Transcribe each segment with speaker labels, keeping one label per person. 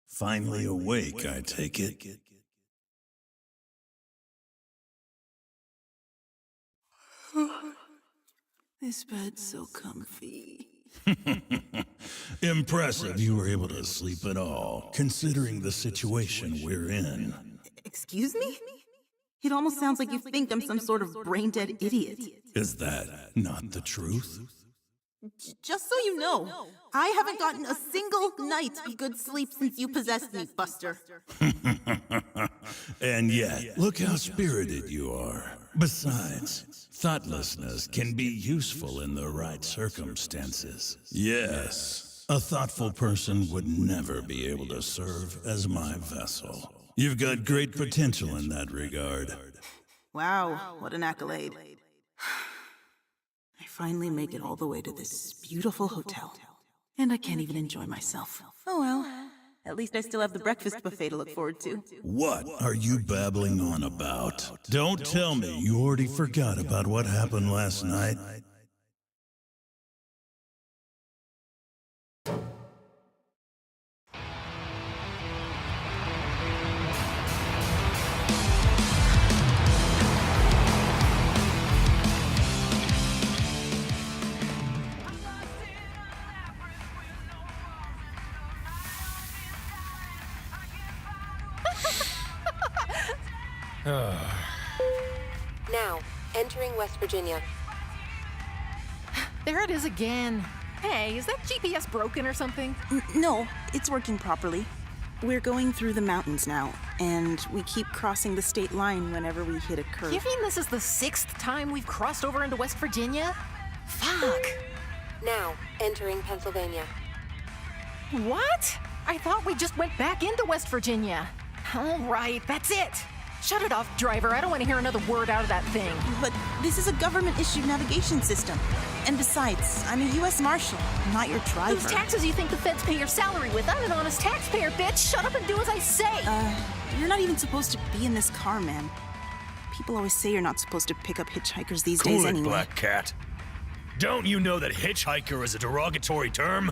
Speaker 1: Finally awake, I take it.
Speaker 2: This bed's so comfy.
Speaker 1: Impressive you were able to sleep at all, considering the situation we're in.
Speaker 2: Excuse me? It almost sounds like you think I'm some sort of brain-dead idiot.
Speaker 1: Is that not the truth?
Speaker 2: Just so you know, I haven't gotten a single night of good sleep since you possessed me, Buster.
Speaker 1: And yet, look how spirited you are. Besides, thoughtlessness can be useful in the right circumstances. Yes, a thoughtful person would never be able to serve as my vessel. You've got great potential in that regard.
Speaker 2: Wow, what an accolade. I finally make it all the way to this beautiful hotel. And I can't even enjoy myself. Oh well, at least I still have the breakfast buffet to look forward to.
Speaker 1: What are you babbling on about? Don't tell me you already forgot about what happened last night.
Speaker 3: Now, entering West Virginia.
Speaker 4: There it is again. Hey, is that GPS broken or something?
Speaker 2: No, it's working properly. We're going through the mountains now, and we keep crossing the state line whenever we hit a curve.
Speaker 4: You mean this is the 6th time we've crossed over into West Virginia? Fuck.
Speaker 3: Now, entering Pennsylvania.
Speaker 4: What? I thought we just went back into West Virginia. All right, that's it. Shut it off, driver. I don't want to hear another word out of that thing.
Speaker 2: But this is a government-issued navigation system. And besides, I'm a U.S. Marshal, not your driver.
Speaker 4: Whose taxes you think the feds pay your salary with? I'm an honest taxpayer, bitch. Shut up and do as I say.
Speaker 2: You're not even supposed to be in this car, man. People always say you're not supposed to pick up hitchhikers these days anyway.
Speaker 5: Cool it, Black Cat. Don't you know that hitchhiker is a derogatory term?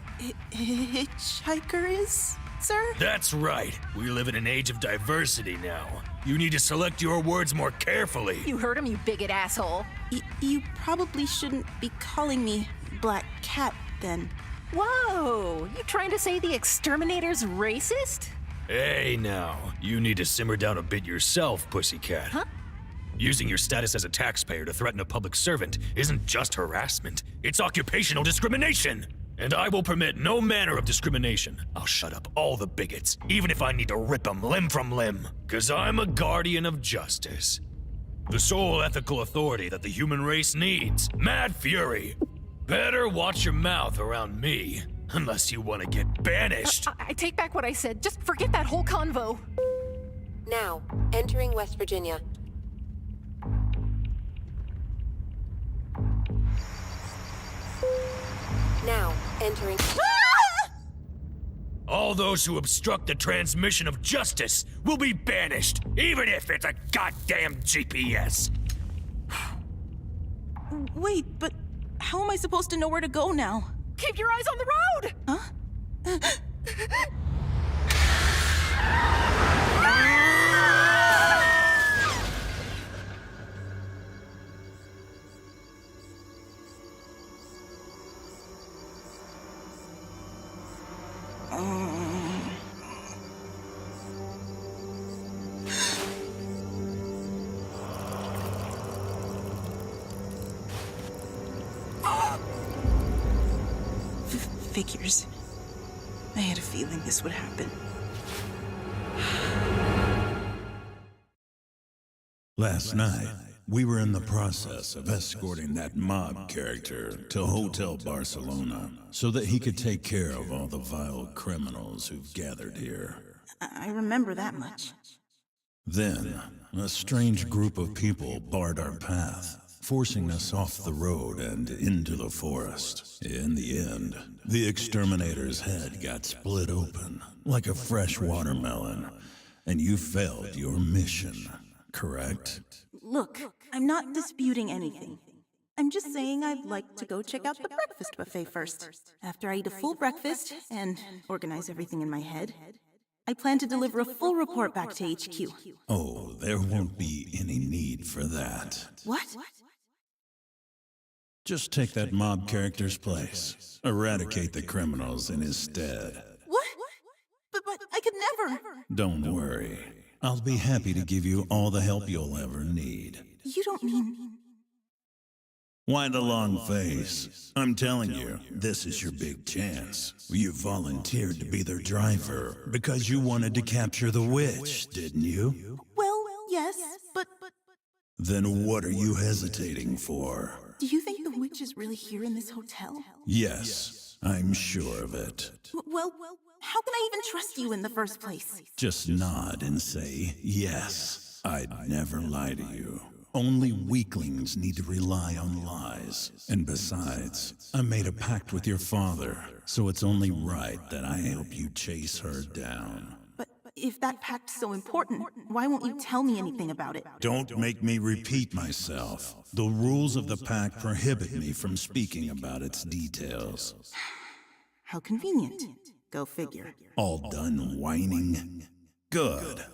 Speaker 2: Hitchhiker is, sir?
Speaker 5: That's right. We live in an age of diversity now. You need to select your words more carefully.
Speaker 4: You heard him, you bigot asshole.
Speaker 2: You probably shouldn't be calling me Black Cat, then.
Speaker 4: Whoa! You trying to say the exterminator's racist?
Speaker 5: Hey now, you need to simmer down a bit yourself, pussycat.
Speaker 4: Huh?
Speaker 5: Using your status as a taxpayer to threaten a public servant isn't just harassment, it's occupational discrimination! And I will permit no manner of discrimination. I'll shut up all the bigots, even if I need to rip them limb from limb. 'Cause I'm a guardian of justice. The sole ethical authority that the human race needs. Mad Fury. Better watch your mouth around me, unless you want to get banished.
Speaker 4: I take back what I said. Just forget that whole convo.
Speaker 3: Now, entering West Virginia. Now, entering...
Speaker 5: All those who obstruct the transmission of justice will be banished, even if it's a goddamn GPS.
Speaker 2: Wait, but how am I supposed to know where to go now?
Speaker 4: Keep your eyes on the road!
Speaker 2: Huh? Figures. I had a feeling this would happen.
Speaker 1: Last night, we were in the process of escorting that mob character to Hotel Barcelona so that he could take care of all the vile criminals who've gathered here.
Speaker 2: I remember that much.
Speaker 1: Then, a strange group of people barred our path, forcing us off the road and into the forest. In the end, the exterminator's head got split open, like a fresh watermelon, and you failed your mission, correct?
Speaker 2: Look, I'm not disputing anything. I'm just saying I'd like to go check out the breakfast buffet first. After I eat a full breakfast and organize everything in my head, I plan to deliver a full report back to HQ.
Speaker 1: Oh, there won't be any need for that.
Speaker 2: What?
Speaker 1: Just take that mob character's place. Eradicate the criminals in his stead.
Speaker 2: What? But I could never.
Speaker 1: Don't worry. I'll be happy to give you all the help you'll ever need.
Speaker 2: You don't mean...
Speaker 1: Why the long face? I'm telling you, this is your big chance. You volunteered to be their driver because you wanted to capture the witch, didn't you?
Speaker 2: Well, yes, but...
Speaker 1: Then what are you hesitating for?
Speaker 2: Do you think the witch is really here in this hotel?
Speaker 1: Yes, I'm sure of it.
Speaker 2: Well, how can I even trust you in the first place?
Speaker 1: Just nod and say yes. I'd never lie to you. Only weaklings need to rely on lies. And besides, I made a pact with your father, so it's only right that I help you chase her down.
Speaker 2: But if that pact's so important, why won't you tell me anything about it?
Speaker 1: Don't make me repeat myself. The rules of the pact prohibit me from speaking about its details.
Speaker 2: How convenient. Go figure.
Speaker 1: All done whining? Good.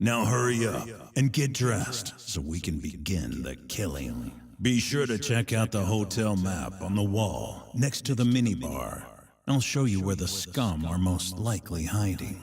Speaker 1: Now hurry up and get dressed so we can begin the killing. Be sure to check out the hotel map on the wall next to the minibar. I'll show you where the scum are most likely hiding.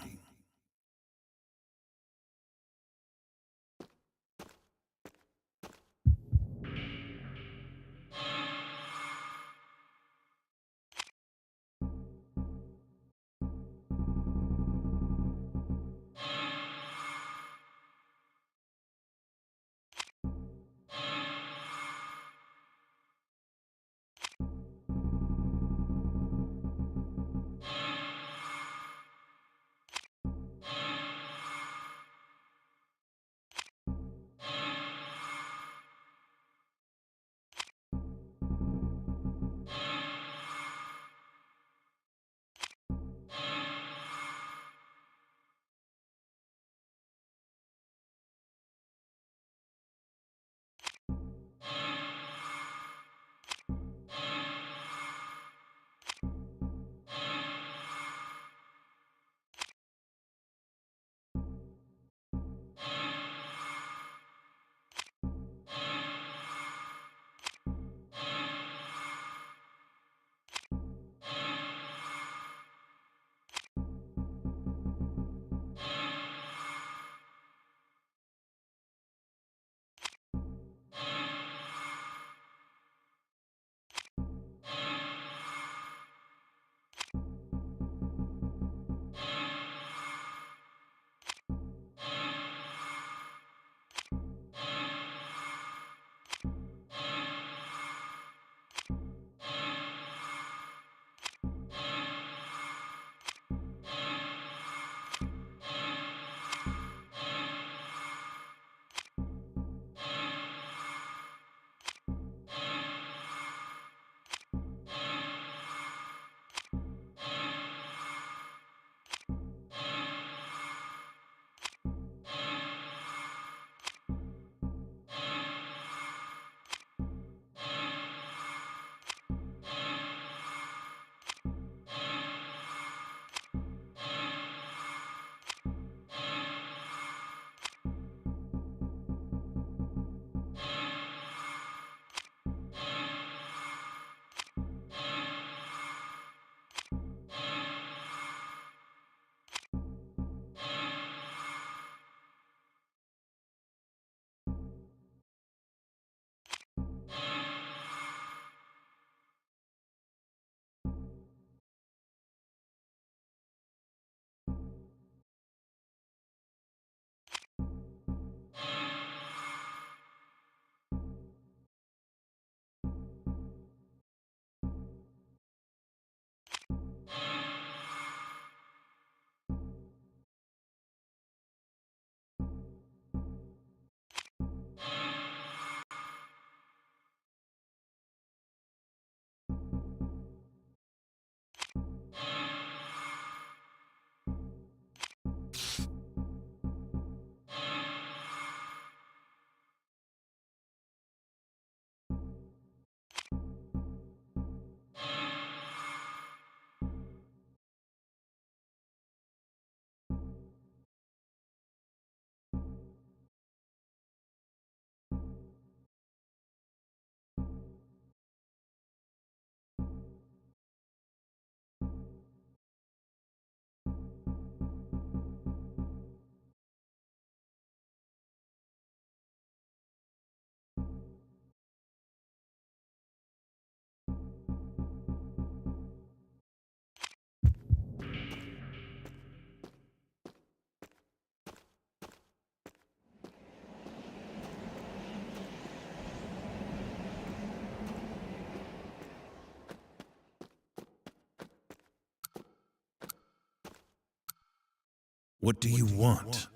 Speaker 1: What do you want?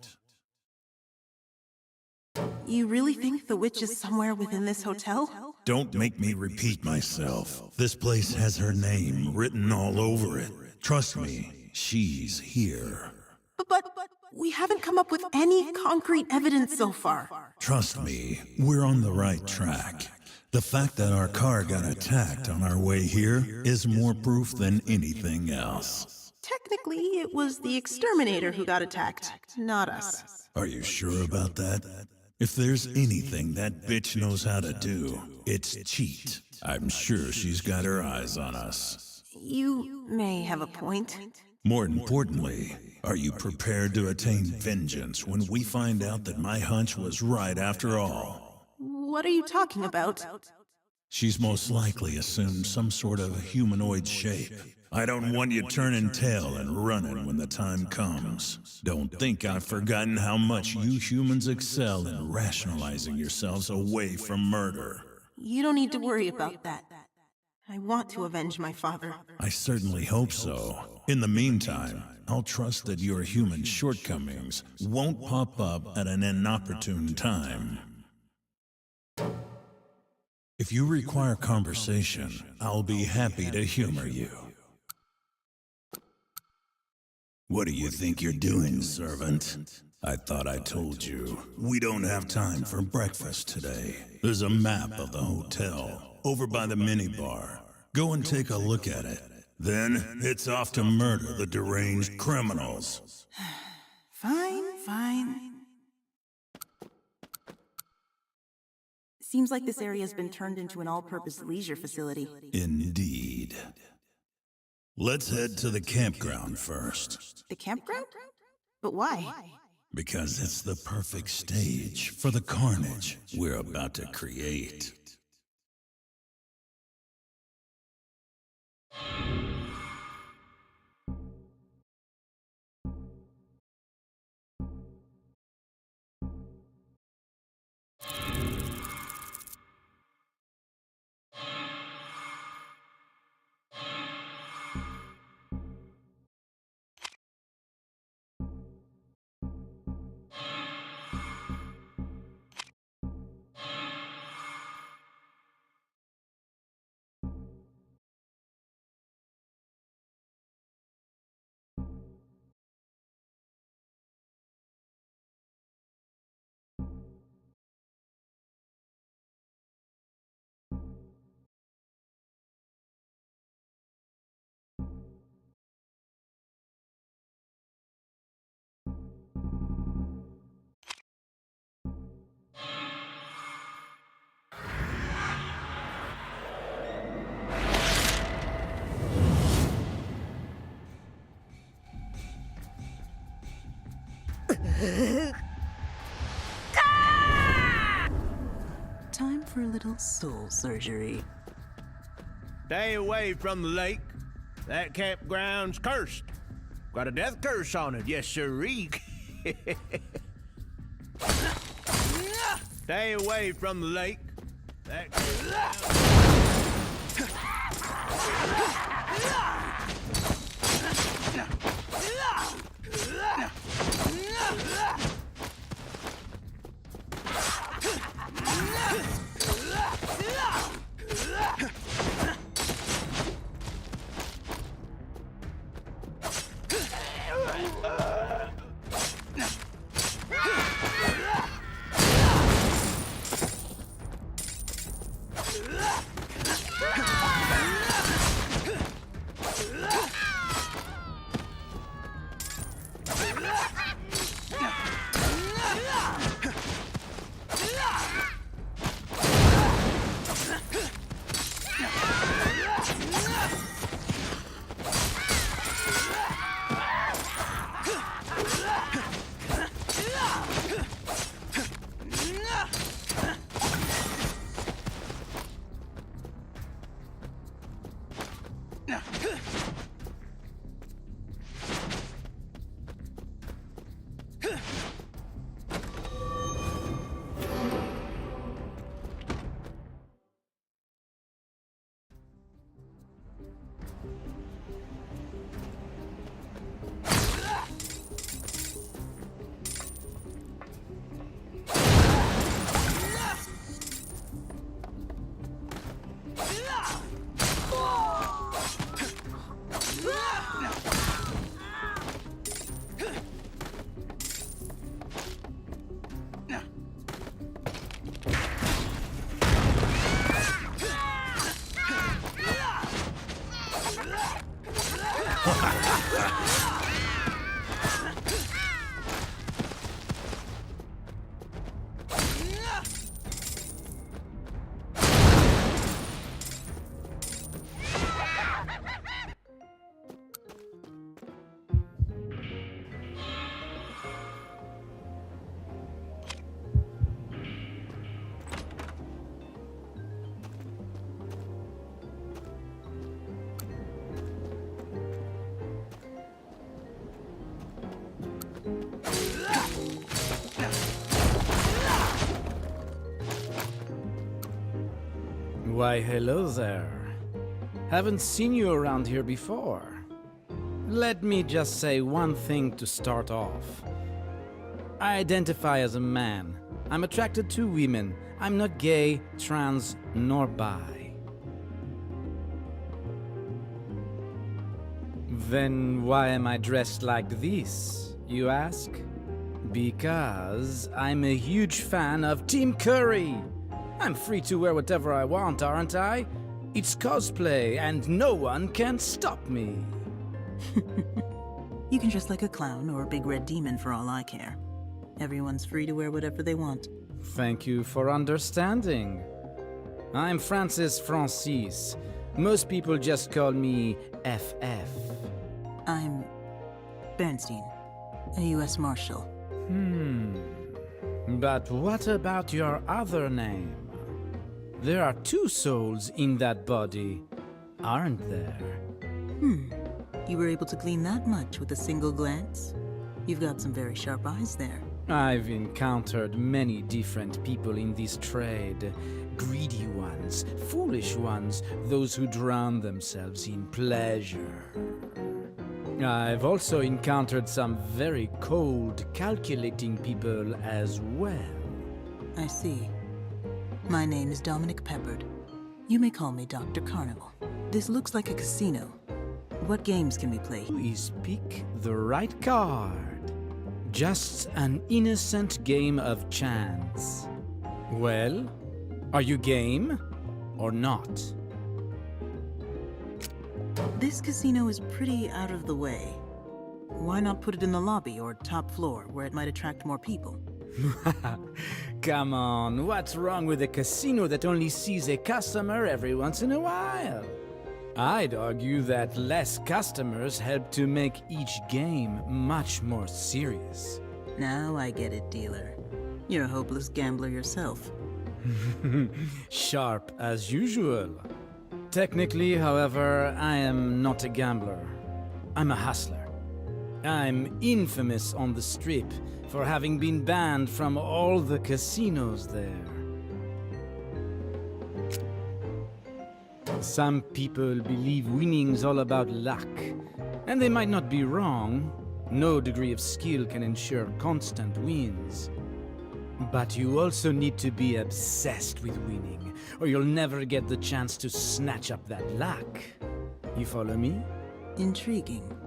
Speaker 2: You really think the witch is somewhere within this hotel?
Speaker 1: Don't make me repeat myself. This place has her name written all over it. Trust me, she's here.
Speaker 2: But we haven't come up with any concrete evidence so far.
Speaker 1: Trust me, we're on the right track. The fact that our car got attacked on our way here is more proof than anything else.
Speaker 2: Technically, it was the exterminator who got attacked, not us.
Speaker 1: Are you sure about that? If there's anything that bitch knows how to do, it's cheat. I'm sure she's got her eyes on us.
Speaker 2: You may have a point.
Speaker 1: More importantly, are you prepared to attain vengeance when we find out that my hunch was right after all?
Speaker 2: What are you talking about?
Speaker 1: She's most likely assumed some sort of humanoid shape. I don't want you turning tail and running when the time comes. Don't think I've forgotten how much you humans excel in rationalizing yourselves away from murder.
Speaker 2: You don't need to worry about that. I want to avenge my father.
Speaker 1: I certainly hope so. In the meantime, I'll trust that your human shortcomings won't pop up at an inopportune time. If you require conversation, I'll be happy to humor you. What do you think you're doing, servant? I thought I told you. We don't have time for breakfast today. There's a map of the hotel over by the minibar. Go and take a look at it. Then it's off to murder the deranged criminals.
Speaker 2: Fine. Seems like this area has been turned into an all-purpose leisure facility.
Speaker 1: Indeed. Let's head to the campground first.
Speaker 2: The campground? But why?
Speaker 1: Because it's the perfect stage for the carnage we're about to create.
Speaker 2: Time for a little soul surgery.
Speaker 6: Stay away from the lake. That campground's cursed. Got a death curse on it, yes sirree. Stay away from the lake.
Speaker 7: Why, hello there. Haven't seen you around here before. Let me just say one thing to start off. I identify as a man. I'm attracted to women. I'm not gay, trans, nor bi. Then why am I dressed like this, you ask? Because I'm a huge fan of Team Curry. I'm free to wear whatever I want, aren't I? It's cosplay, and no one can stop me.
Speaker 2: You can dress like a clown or a big red demon for all I care. Everyone's free to wear whatever they want.
Speaker 7: Thank you for understanding. I'm Francis. Most people just call me FF.
Speaker 2: I'm Bernstein, a U.S. Marshal.
Speaker 7: But what about your other name? There are two souls in that body, aren't there?
Speaker 2: You were able to glean that much with a single glance? You've got some very sharp eyes there.
Speaker 7: I've encountered many different people in this trade. Greedy ones, foolish ones, those who drown themselves in pleasure. I've also encountered some very cold, calculating people as well.
Speaker 2: I see. My name is Dominic Peppard. You may call me Dr. Carnival. This looks like a casino. What games can we play?
Speaker 7: Please pick the right card. Just an innocent game of chance. Well, are you game or not?
Speaker 2: This casino is pretty out of the way. Why not put it in the lobby or top floor, where it might attract more people?
Speaker 7: Come on, what's wrong with a casino that only sees a customer every once in a while? I'd argue that less customers help to make each game much more serious.
Speaker 2: Now I get it, dealer. You're a hopeless gambler yourself.
Speaker 7: Sharp as usual. Technically, however, I am not a gambler. I'm a hustler. I'm infamous on the Strip for having been banned from all the casinos there. Some people believe winning's all about luck, and they might not be wrong. No degree of skill can ensure constant wins. But you also need to be obsessed with winning, or you'll never get the chance to snatch up that luck. You follow me?
Speaker 2: Intriguing.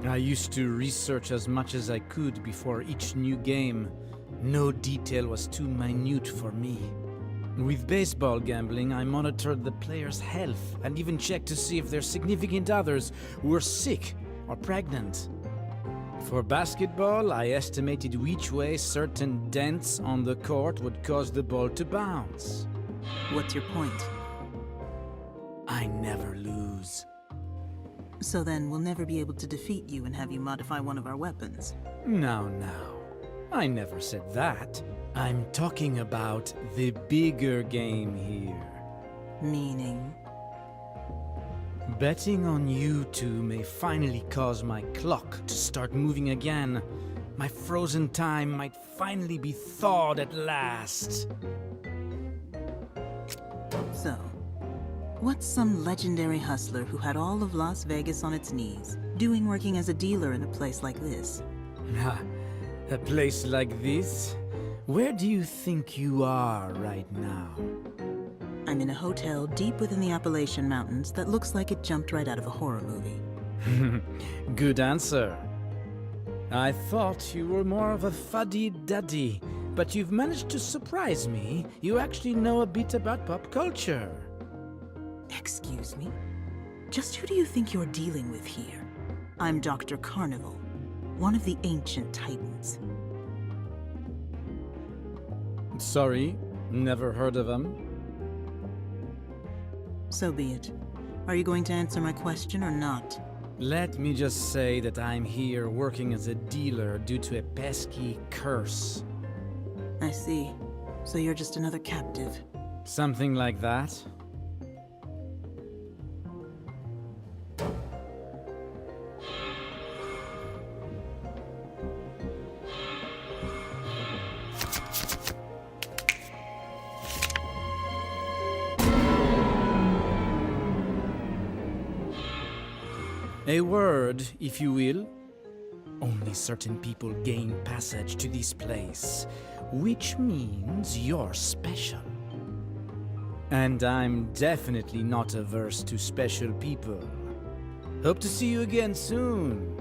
Speaker 7: I used to research as much as I could before each new game. No detail was too minute for me. With baseball gambling, I monitored the players' health and even checked to see if their significant others were sick or pregnant. For basketball, I estimated which way certain dents on the court would cause the ball to bounce.
Speaker 2: What's your point?
Speaker 7: I never lose.
Speaker 2: So then we'll never be able to defeat you and have you modify one of our weapons.
Speaker 7: Now. I never said that. I'm talking about the bigger game here.
Speaker 2: Meaning?
Speaker 7: Betting on you two may finally cause my clock to start moving again. My frozen time might finally be thawed at last.
Speaker 2: So, what's some legendary hustler who had all of Las Vegas on its knees, doing working as a dealer in a place like this?
Speaker 7: A place like this? Where do you think you are right now?
Speaker 2: I'm in a hotel deep within the Appalachian Mountains that looks like it jumped right out of a horror movie.
Speaker 7: Good answer. I thought you were more of a fuddy-duddy, but you've managed to surprise me. You actually know a bit about pop culture.
Speaker 2: Excuse me? Just who do you think you're dealing with here? I'm Dr. Carnival, one of the ancient titans.
Speaker 7: Sorry, never heard of him.
Speaker 2: So be it. Are you going to answer my question or not?
Speaker 7: Let me just say that I'm here working as a dealer due to a pesky curse.
Speaker 2: I see. So you're just another captive.
Speaker 7: Something like that? A word, if you will. Only certain people gain passage to this place, which means you're special. And I'm definitely not averse to special people. Hope to see you again soon.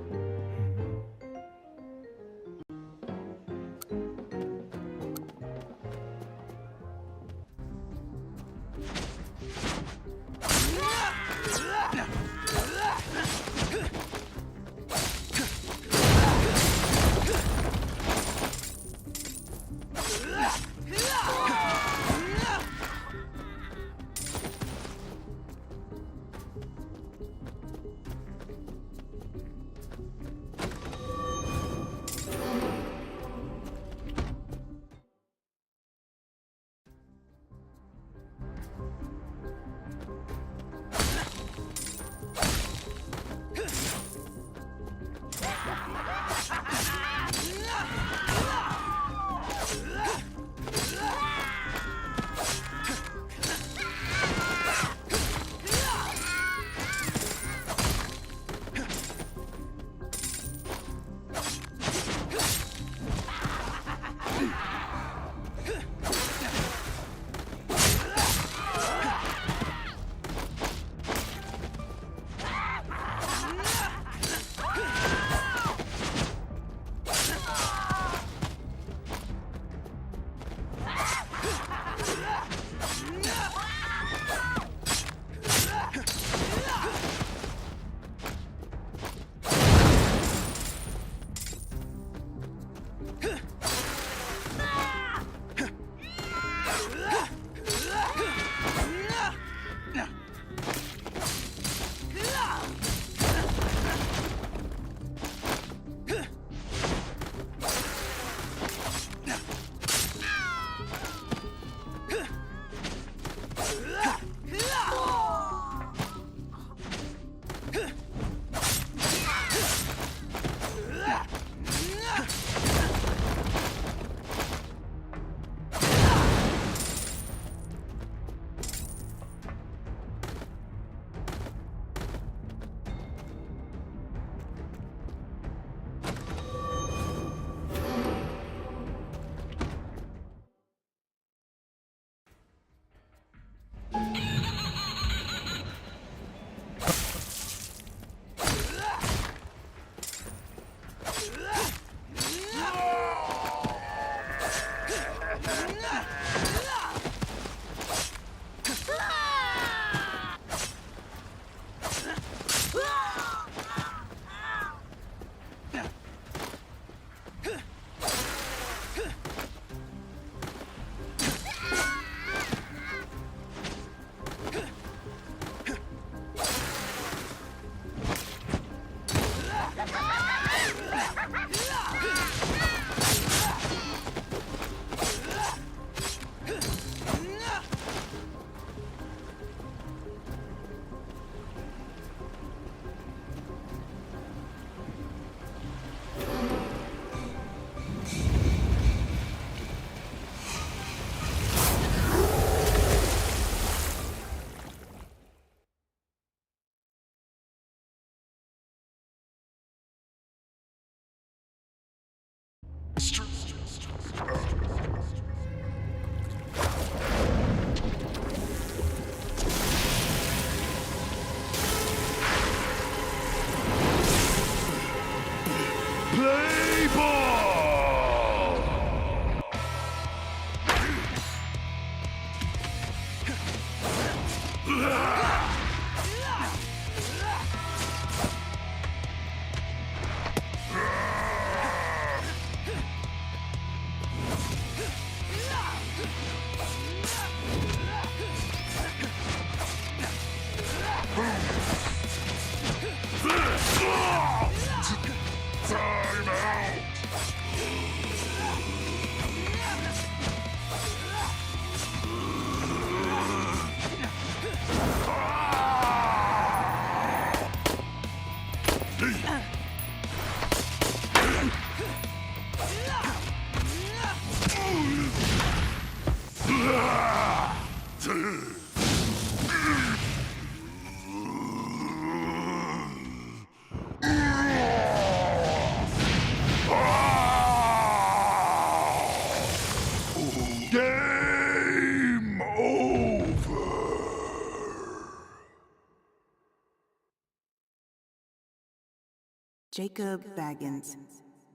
Speaker 2: Jacob Baggins.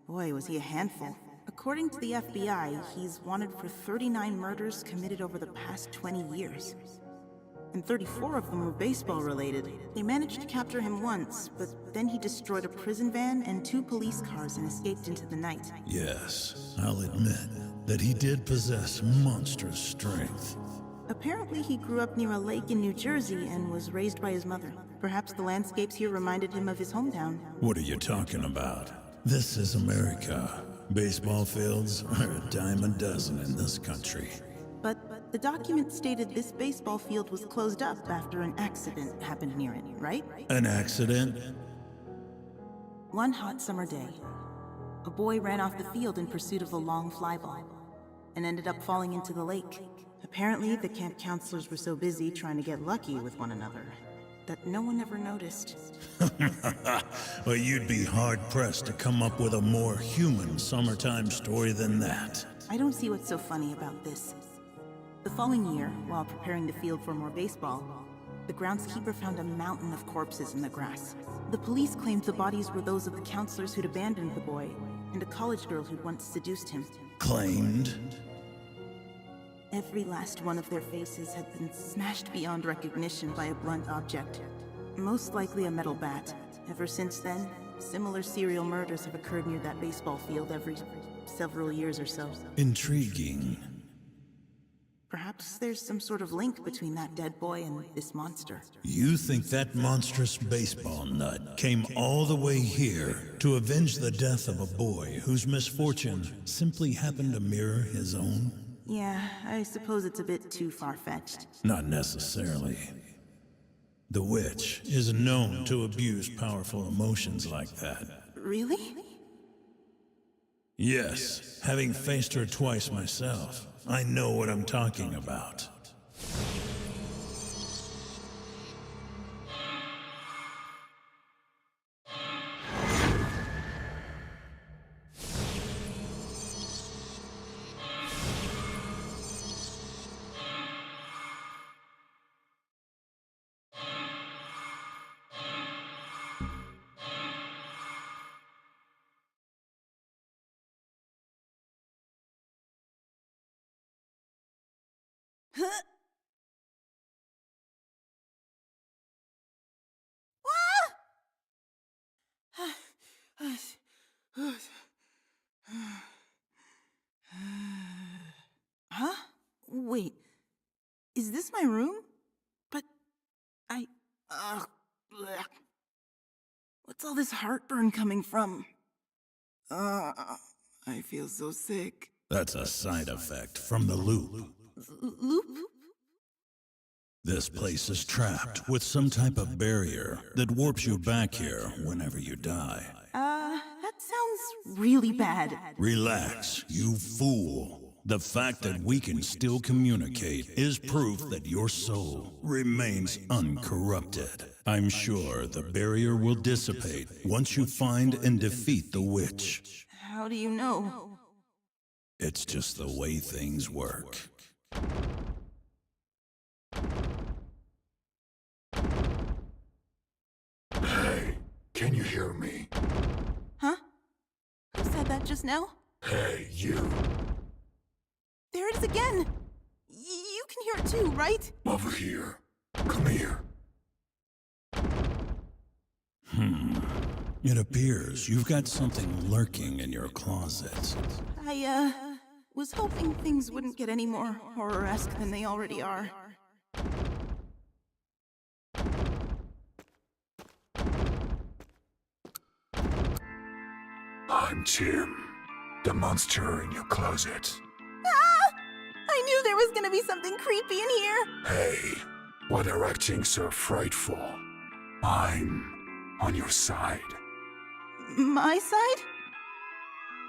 Speaker 2: Boy, was he a handful. According to the FBI, he's wanted for 39 murders committed over the past 20 years. And 34 of them were baseball-related. They managed to capture him once, but then he destroyed a prison van and 2 police cars and escaped into the night.
Speaker 1: Yes, I'll admit that he did possess monstrous strength.
Speaker 2: Apparently, he grew up near a lake in New Jersey and was raised by his mother. Perhaps the landscapes here reminded him of his hometown.
Speaker 1: What are you talking about? This is America. Baseball fields are a dime a dozen in this country.
Speaker 2: But the document stated this baseball field was closed up after an accident happened near it, right?
Speaker 1: An accident?
Speaker 2: One hot summer day, a boy ran off the field in pursuit of a long fly ball and ended up falling into the lake. Apparently, the camp counselors were so busy trying to get lucky with one another that no one ever noticed.
Speaker 1: Well, you'd be hard-pressed to come up with a more human summertime story than that.
Speaker 2: I don't see what's so funny about this. The following year, while preparing the field for more baseball, the groundskeeper found a mountain of corpses in the grass. The police claimed the bodies were those of the counselors who'd abandoned the boy and a college girl who'd once seduced him.
Speaker 1: Claimed?
Speaker 2: Every last one of their faces had been smashed beyond recognition by a blunt object, most likely a metal bat. Ever since then, similar serial murders have occurred near that baseball field every several years or so.
Speaker 1: Intriguing.
Speaker 2: Perhaps there's some sort of link between that dead boy and this monster.
Speaker 1: You think that monstrous baseball nut came all the way here to avenge the death of a boy whose misfortune simply happened to mirror his own?
Speaker 2: Yeah, I suppose it's a bit too far-fetched.
Speaker 1: Not necessarily. The witch is known to abuse powerful emotions like that.
Speaker 2: Really?
Speaker 1: Yes, having faced her twice myself, I know what I'm talking about.
Speaker 2: Huh? Wait, is this my room? But bleh. What's all this heartburn coming from? I feel so sick.
Speaker 1: That's a side effect from the loop.
Speaker 2: Loop?
Speaker 1: This place is trapped with some type of barrier that warps you back here whenever you die.
Speaker 2: That sounds really bad.
Speaker 1: Relax, you fool. The fact that we can still communicate is proof that your soul remains uncorrupted. I'm sure the barrier will dissipate once you find and defeat the witch.
Speaker 2: How do you know?
Speaker 1: It's just the way things work.
Speaker 8: Hey, can you hear me?
Speaker 2: Huh? Who said that just now?
Speaker 8: Hey, you.
Speaker 2: There it is again! You can hear it too, right?
Speaker 8: Over here. Come here.
Speaker 1: It appears you've got something lurking in your closet.
Speaker 2: I, was hoping things wouldn't get any more horror-esque than they already are.
Speaker 8: I'm Tim, the monster in your closet.
Speaker 2: Ah! I knew there was gonna be something creepy in here!
Speaker 8: Hey, why are acting so frightful? I'm on your side.
Speaker 2: My side?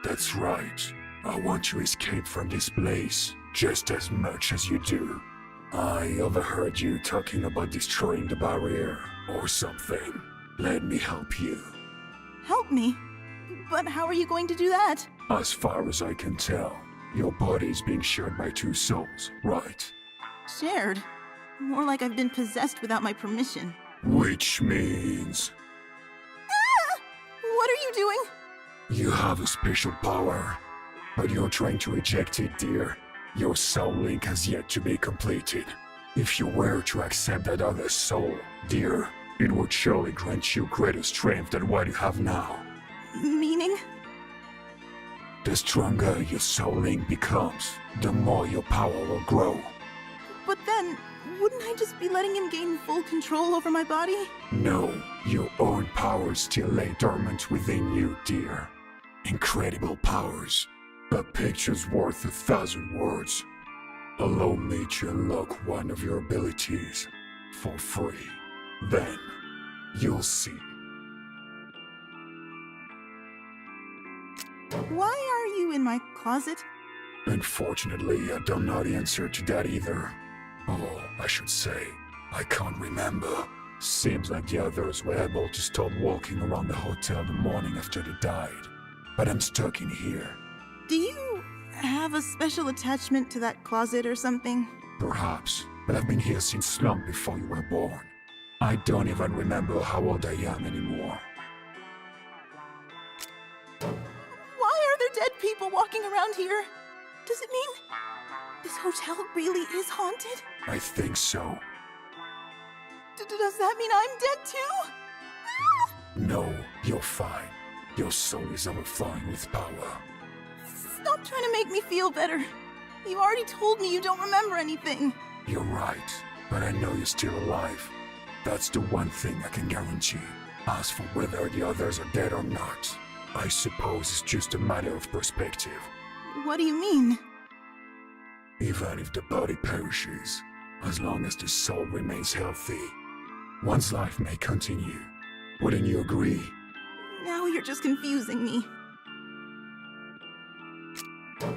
Speaker 8: That's right. I want to escape from this place just as much as you do. I overheard you talking about destroying the barrier or something. Let me help you.
Speaker 2: Help me? But how are you going to do that?
Speaker 8: As far as I can tell, your body is being shared by 2 souls, right?
Speaker 2: Shared? More like I've been possessed without my permission.
Speaker 8: Which means...
Speaker 2: Ah! What are you doing?
Speaker 8: You have a special power, but you're trying to reject it, dear. Your soul link has yet to be completed. If you were to accept that other soul, dear, it would surely grant you greater strength than what you have now.
Speaker 2: Meaning?
Speaker 8: The stronger your soul link becomes, the more your power will grow.
Speaker 2: But then, wouldn't I just be letting him gain full control over my body?
Speaker 8: No, your own powers still lay dormant within you, dear. Incredible powers. A picture's worth 1,000 words. Allow me to unlock one of your abilities for free. Then, you'll see.
Speaker 2: Why are you in my closet?
Speaker 8: Unfortunately, I don't know the answer to that either. Oh, I should say, I can't remember. Seems like the others were able to start walking around the hotel the morning after they died. But I'm stuck in here.
Speaker 2: Do you have a special attachment to that closet or something?
Speaker 8: Perhaps, but I've been here since long before you were born. I don't even remember how old I am anymore.
Speaker 2: Why are there dead people walking around here? Does it mean this hotel really is haunted?
Speaker 8: I think so.
Speaker 2: Does that mean I'm dead too?
Speaker 8: No, you're fine. Your soul is overflowing with power.
Speaker 2: Stop trying to make me feel better. You already told me you don't remember anything.
Speaker 8: You're right, but I know you're still alive. That's the one thing I can guarantee. As for whether the others are dead or not, I suppose it's just a matter of perspective.
Speaker 2: What do you mean?
Speaker 8: Even if the body perishes, as long as the soul remains healthy, one's life may continue. Wouldn't you agree?
Speaker 2: Now you're just confusing me.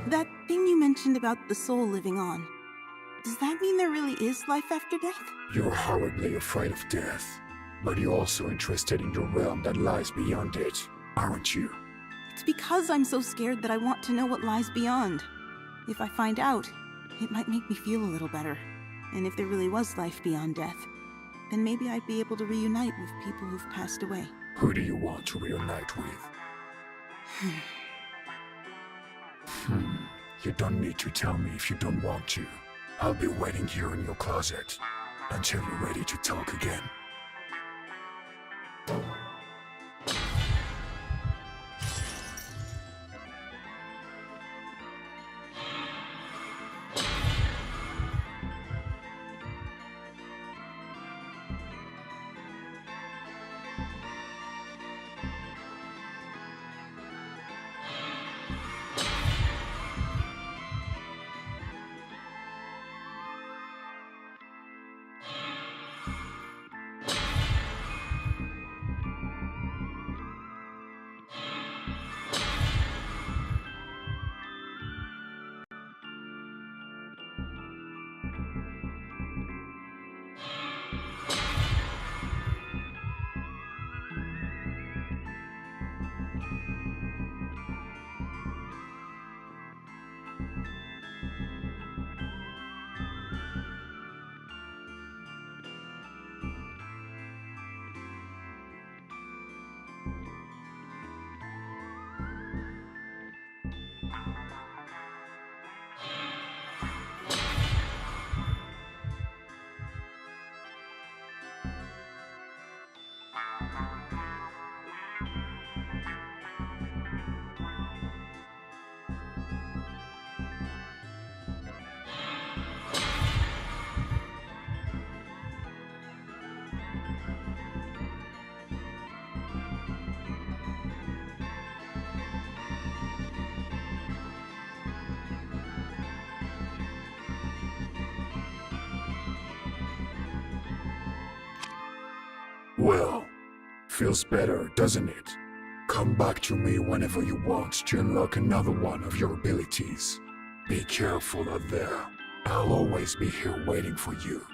Speaker 2: That thing you mentioned about the soul living on, does that mean there really is life after death?
Speaker 8: You're horribly afraid of death, but you're also interested in the realm that lies beyond it, aren't you?
Speaker 2: It's because I'm so scared that I want to know what lies beyond. If I find out, it might make me feel a little better. And if there really was life beyond death, then maybe I'd be able to reunite with people who've passed away.
Speaker 8: Who do you want to reunite with? You don't need to tell me if you don't want to. I'll be waiting here in your closet until you're ready to talk again. Well, feels better, doesn't it? Come back to me whenever you want to unlock another one of your abilities. Be careful out there. I'll always be here waiting for you.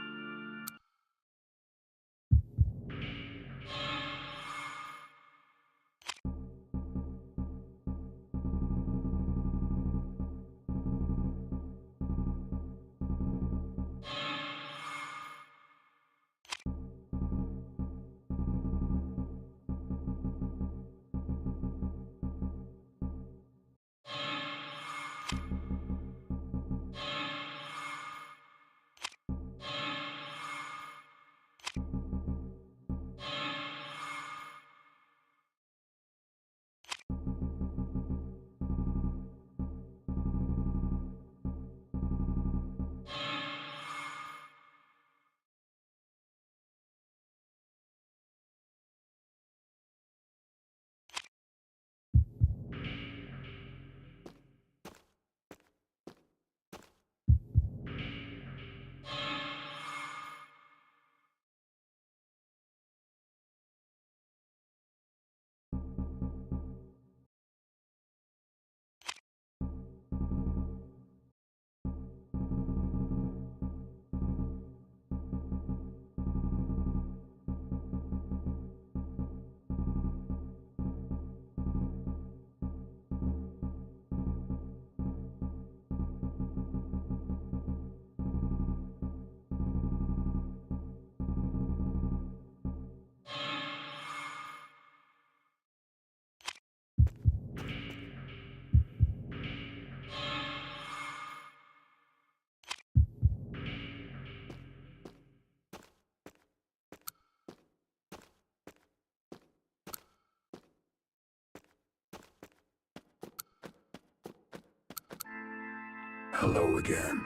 Speaker 8: Hello again.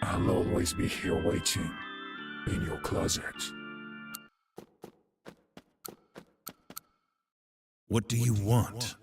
Speaker 8: I'll always be here waiting, in your closet.
Speaker 1: What do you want?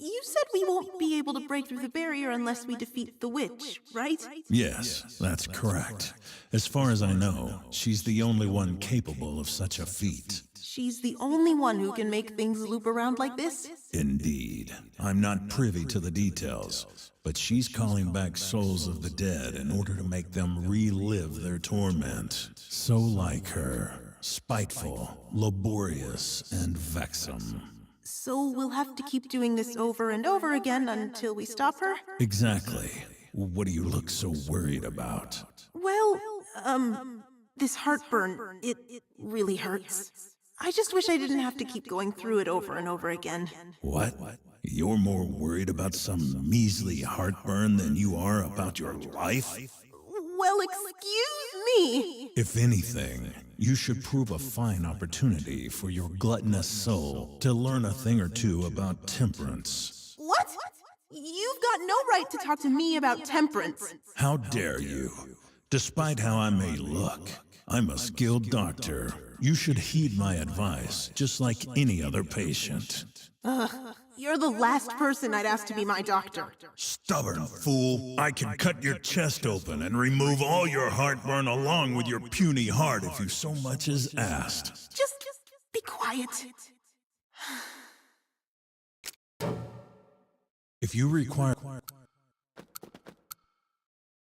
Speaker 2: You said we won't be able to break through the barrier unless we defeat the witch, right?
Speaker 1: Yes, that's correct. As far as I know, she's the only one capable of such a feat.
Speaker 2: She's the only one who can make things loop around like this?
Speaker 1: Indeed. I'm not privy to the details, but she's calling back souls of the dead in order to make them relive their torment. So like her, spiteful, laborious, and vexum.
Speaker 2: So we'll have to keep doing this over and over again until we stop her?
Speaker 1: Exactly. What do you look so worried about?
Speaker 2: Well, this heartburn, it really hurts. I just wish I didn't have to keep going through it over and over again.
Speaker 1: What? You're more worried about some measly heartburn than you are about your life?
Speaker 2: Well, excuse me!
Speaker 1: If anything, you should prove a fine opportunity for your gluttonous soul to learn a thing or two about temperance.
Speaker 2: What? You've got no right to talk to me about temperance.
Speaker 1: How dare you? Despite how I may look, I'm a skilled doctor. You should heed my advice, just like any other patient.
Speaker 2: You're the last person I'd ask to be my doctor.
Speaker 1: Stubborn fool. I can cut your chest open and remove all your heartburn along with your puny heart if you so much as asked.
Speaker 2: Just be quiet.
Speaker 1: If you require...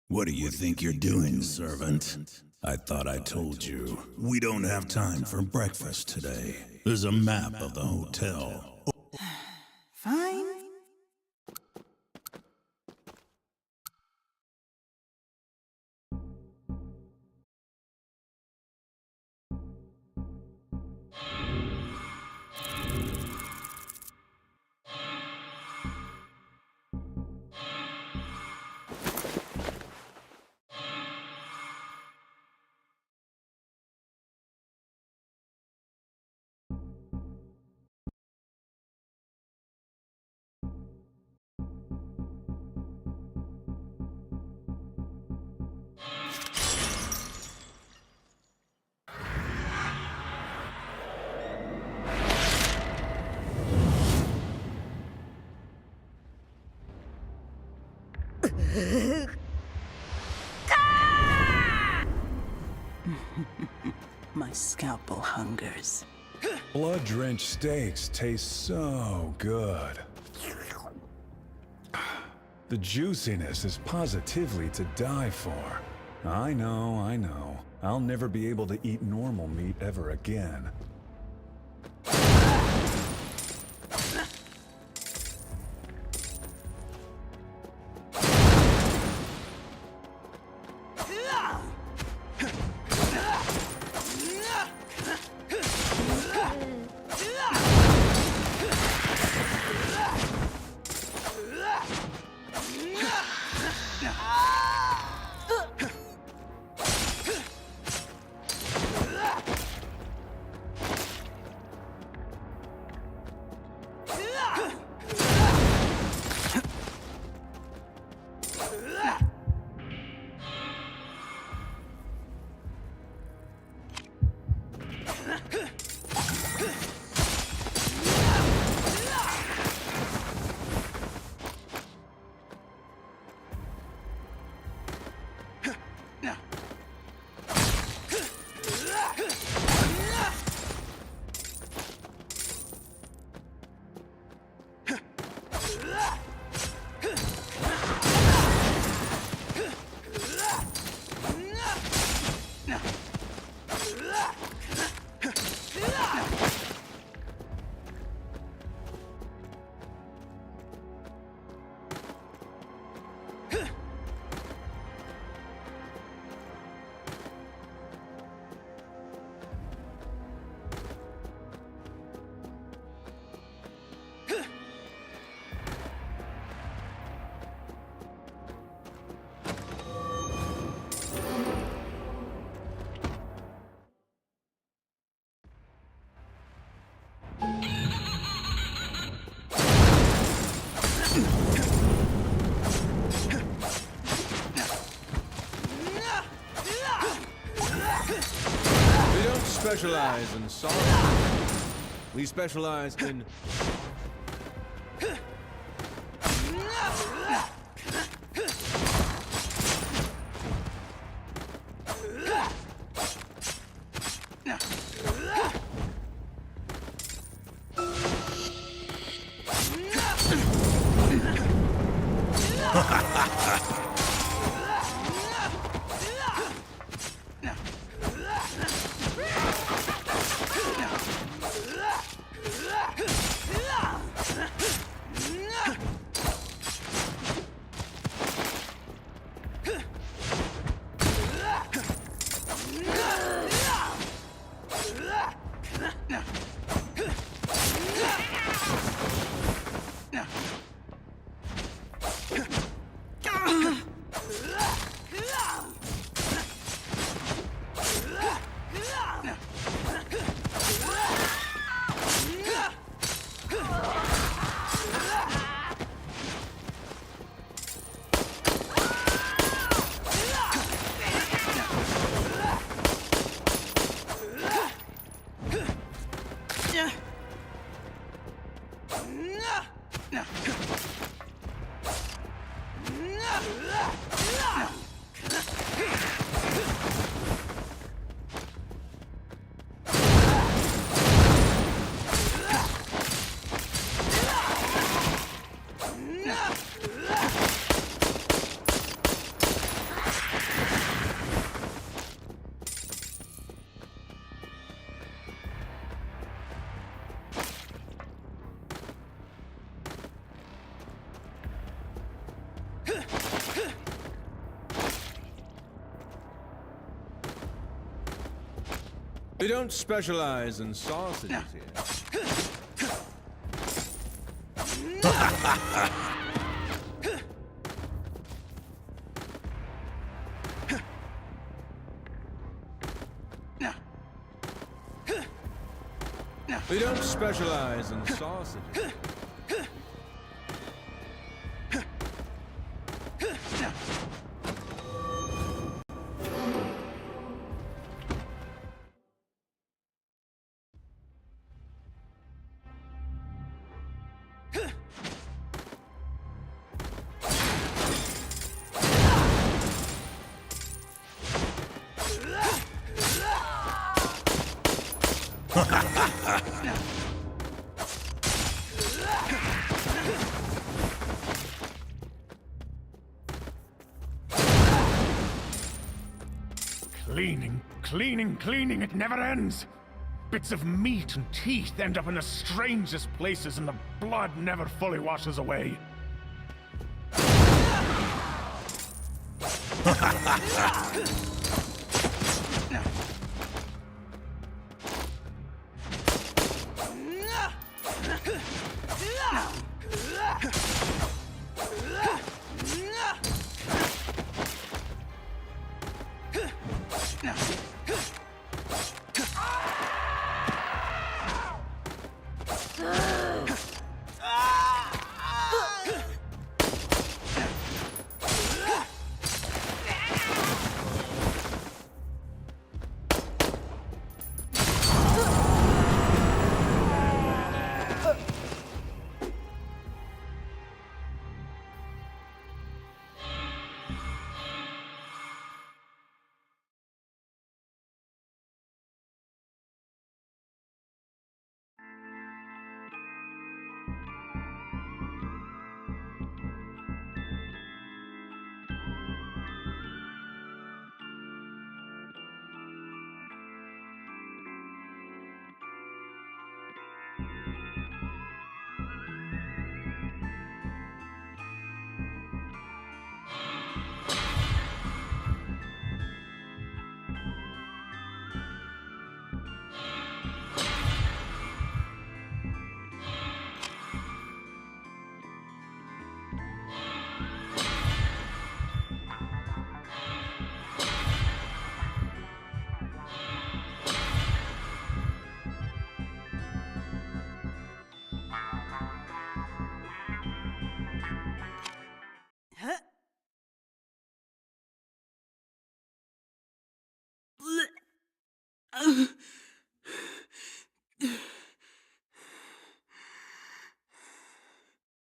Speaker 1: What do you think you're doing, servant? I thought I told you. We don't have time for breakfast today. There's a map of the hotel.
Speaker 2: Fine.
Speaker 9: My scalpel hungers.
Speaker 8: Blood-drenched steaks taste so good. The juiciness is positively to die for. I know. I'll never be able to eat normal meat ever again.
Speaker 6: specialize in sausage. We specialize in... We don't specialize in sausages here. We don't specialize in sausages.
Speaker 10: Cleaning, it never ends. Bits of meat and teeth end up in the strangest places and the blood never fully washes away.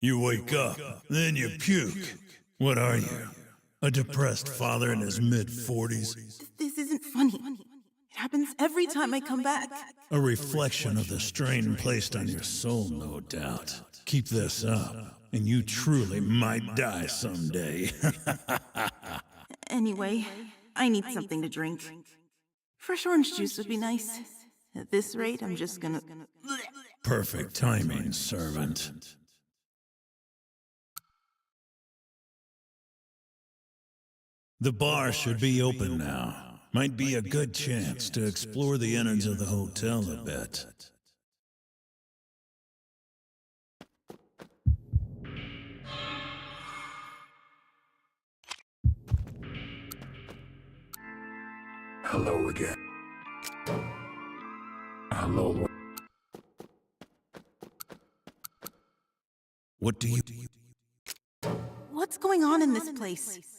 Speaker 1: You wake up, then you puke. What are you? A depressed father in his mid-40s?
Speaker 2: This isn't funny. It happens every time I come back.
Speaker 1: A reflection of the strain placed on your soul, no doubt. Keep this up, and you truly might die someday.
Speaker 2: Anyway, I need something to drink. Fresh orange juice would be nice. At this rate, I'm just gonna...
Speaker 1: Perfect timing, servant. The bar should be open now. Might be a good chance to explore the innards of the hotel a bit.
Speaker 8: Hello again. Hello.
Speaker 1: What do you...
Speaker 2: What's going on in this place?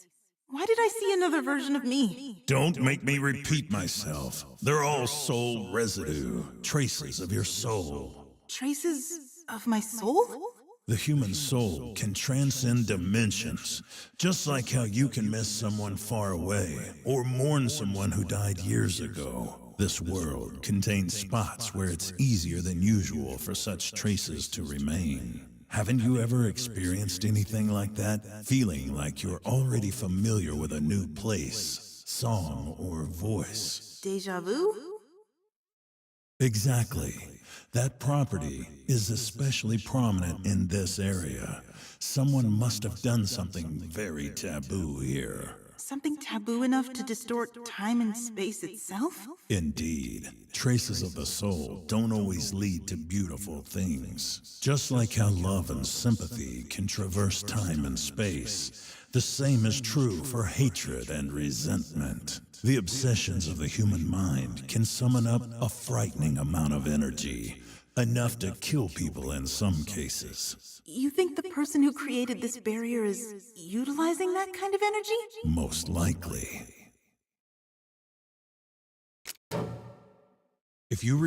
Speaker 2: Why did I see another version of me?
Speaker 1: Don't make me repeat myself. They're all soul residue, traces of your soul.
Speaker 2: Traces of my soul?
Speaker 1: The human soul can transcend dimensions, just like how you can miss someone far away or mourn someone who died years ago. This world contains spots where it's easier than usual for such traces to remain. Haven't you ever experienced anything like that? Feeling like you're already familiar with a new place, song, or voice?
Speaker 2: Deja vu?
Speaker 1: Exactly. That property is especially prominent in this area. Someone must have done something very taboo here.
Speaker 2: Something taboo enough to distort time and space itself?
Speaker 1: Indeed. Traces of the soul don't always lead to beautiful things. Just like how love and sympathy can traverse time and space, the same is true for hatred and resentment. The obsessions of the human mind can summon up a frightening amount of energy, enough to kill people in some cases.
Speaker 2: You think the person who created this barrier is utilizing that kind of energy?
Speaker 1: Most likely. If you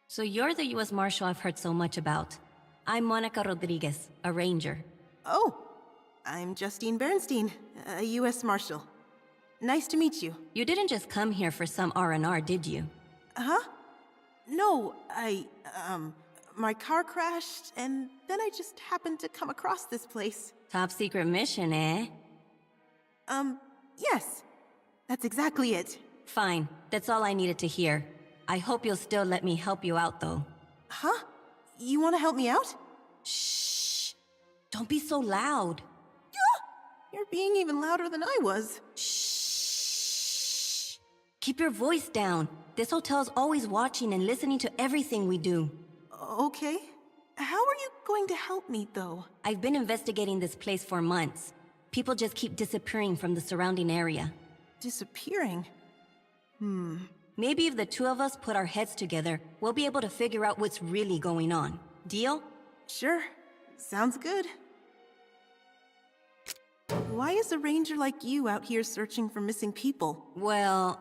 Speaker 11: So you're the U.S. Marshal I've heard so much about. I'm Monica Rodriguez, a ranger.
Speaker 2: Oh, I'm Justine Bernstein, a U.S. Marshal. Nice to meet you.
Speaker 11: You didn't just come here for some R&R, did you?
Speaker 2: Huh? No, my car crashed, and then I just happened to come across this place.
Speaker 11: Top secret mission, eh?
Speaker 2: Yes. That's exactly it.
Speaker 11: Fine. That's all I needed to hear. I hope you'll still let me help you out, though.
Speaker 2: Huh? You want to help me out?
Speaker 11: Shh! Don't be so loud.
Speaker 2: You're being even louder than I was.
Speaker 11: Shh! Keep your voice down. This hotel's always watching and listening to everything we do.
Speaker 2: Okay. How are you going to help me, though?
Speaker 11: I've been investigating this place for months. People just keep disappearing from the surrounding area.
Speaker 2: Disappearing?
Speaker 11: Maybe if the two of us put our heads together, we'll be able to figure out what's really going on. Deal?
Speaker 2: Sure. Sounds good. Why is a ranger like you out here searching for missing people?
Speaker 11: Well,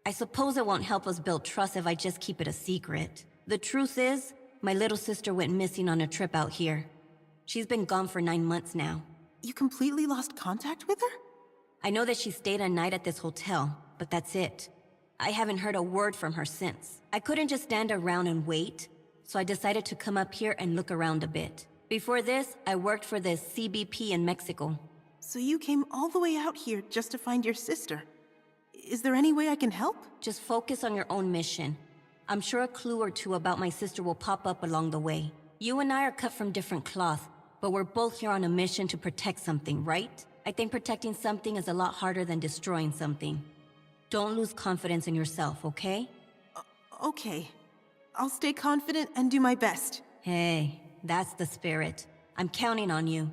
Speaker 11: I suppose it won't help us build trust if I just keep it a secret. The truth is, my little sister went missing on a trip out here. She's been gone for 9 months now.
Speaker 2: You completely lost contact with her?
Speaker 11: I know that she stayed a night at this hotel, but that's it. I haven't heard a word from her since. I couldn't just stand around and wait, so I decided to come up here and look around a bit. Before this, I worked for the CBP in Mexico.
Speaker 2: So you came all the way out here just to find your sister. Is there any way I can help?
Speaker 11: Just focus on your own mission. I'm sure a clue or two about my sister will pop up along the way. You and I are cut from different cloth, but we're both here on a mission to protect something, right? I think protecting something is a lot harder than destroying something. Don't lose confidence in yourself, okay?
Speaker 2: Okay. I'll stay confident and do my best.
Speaker 11: Hey, that's the spirit. I'm counting on you.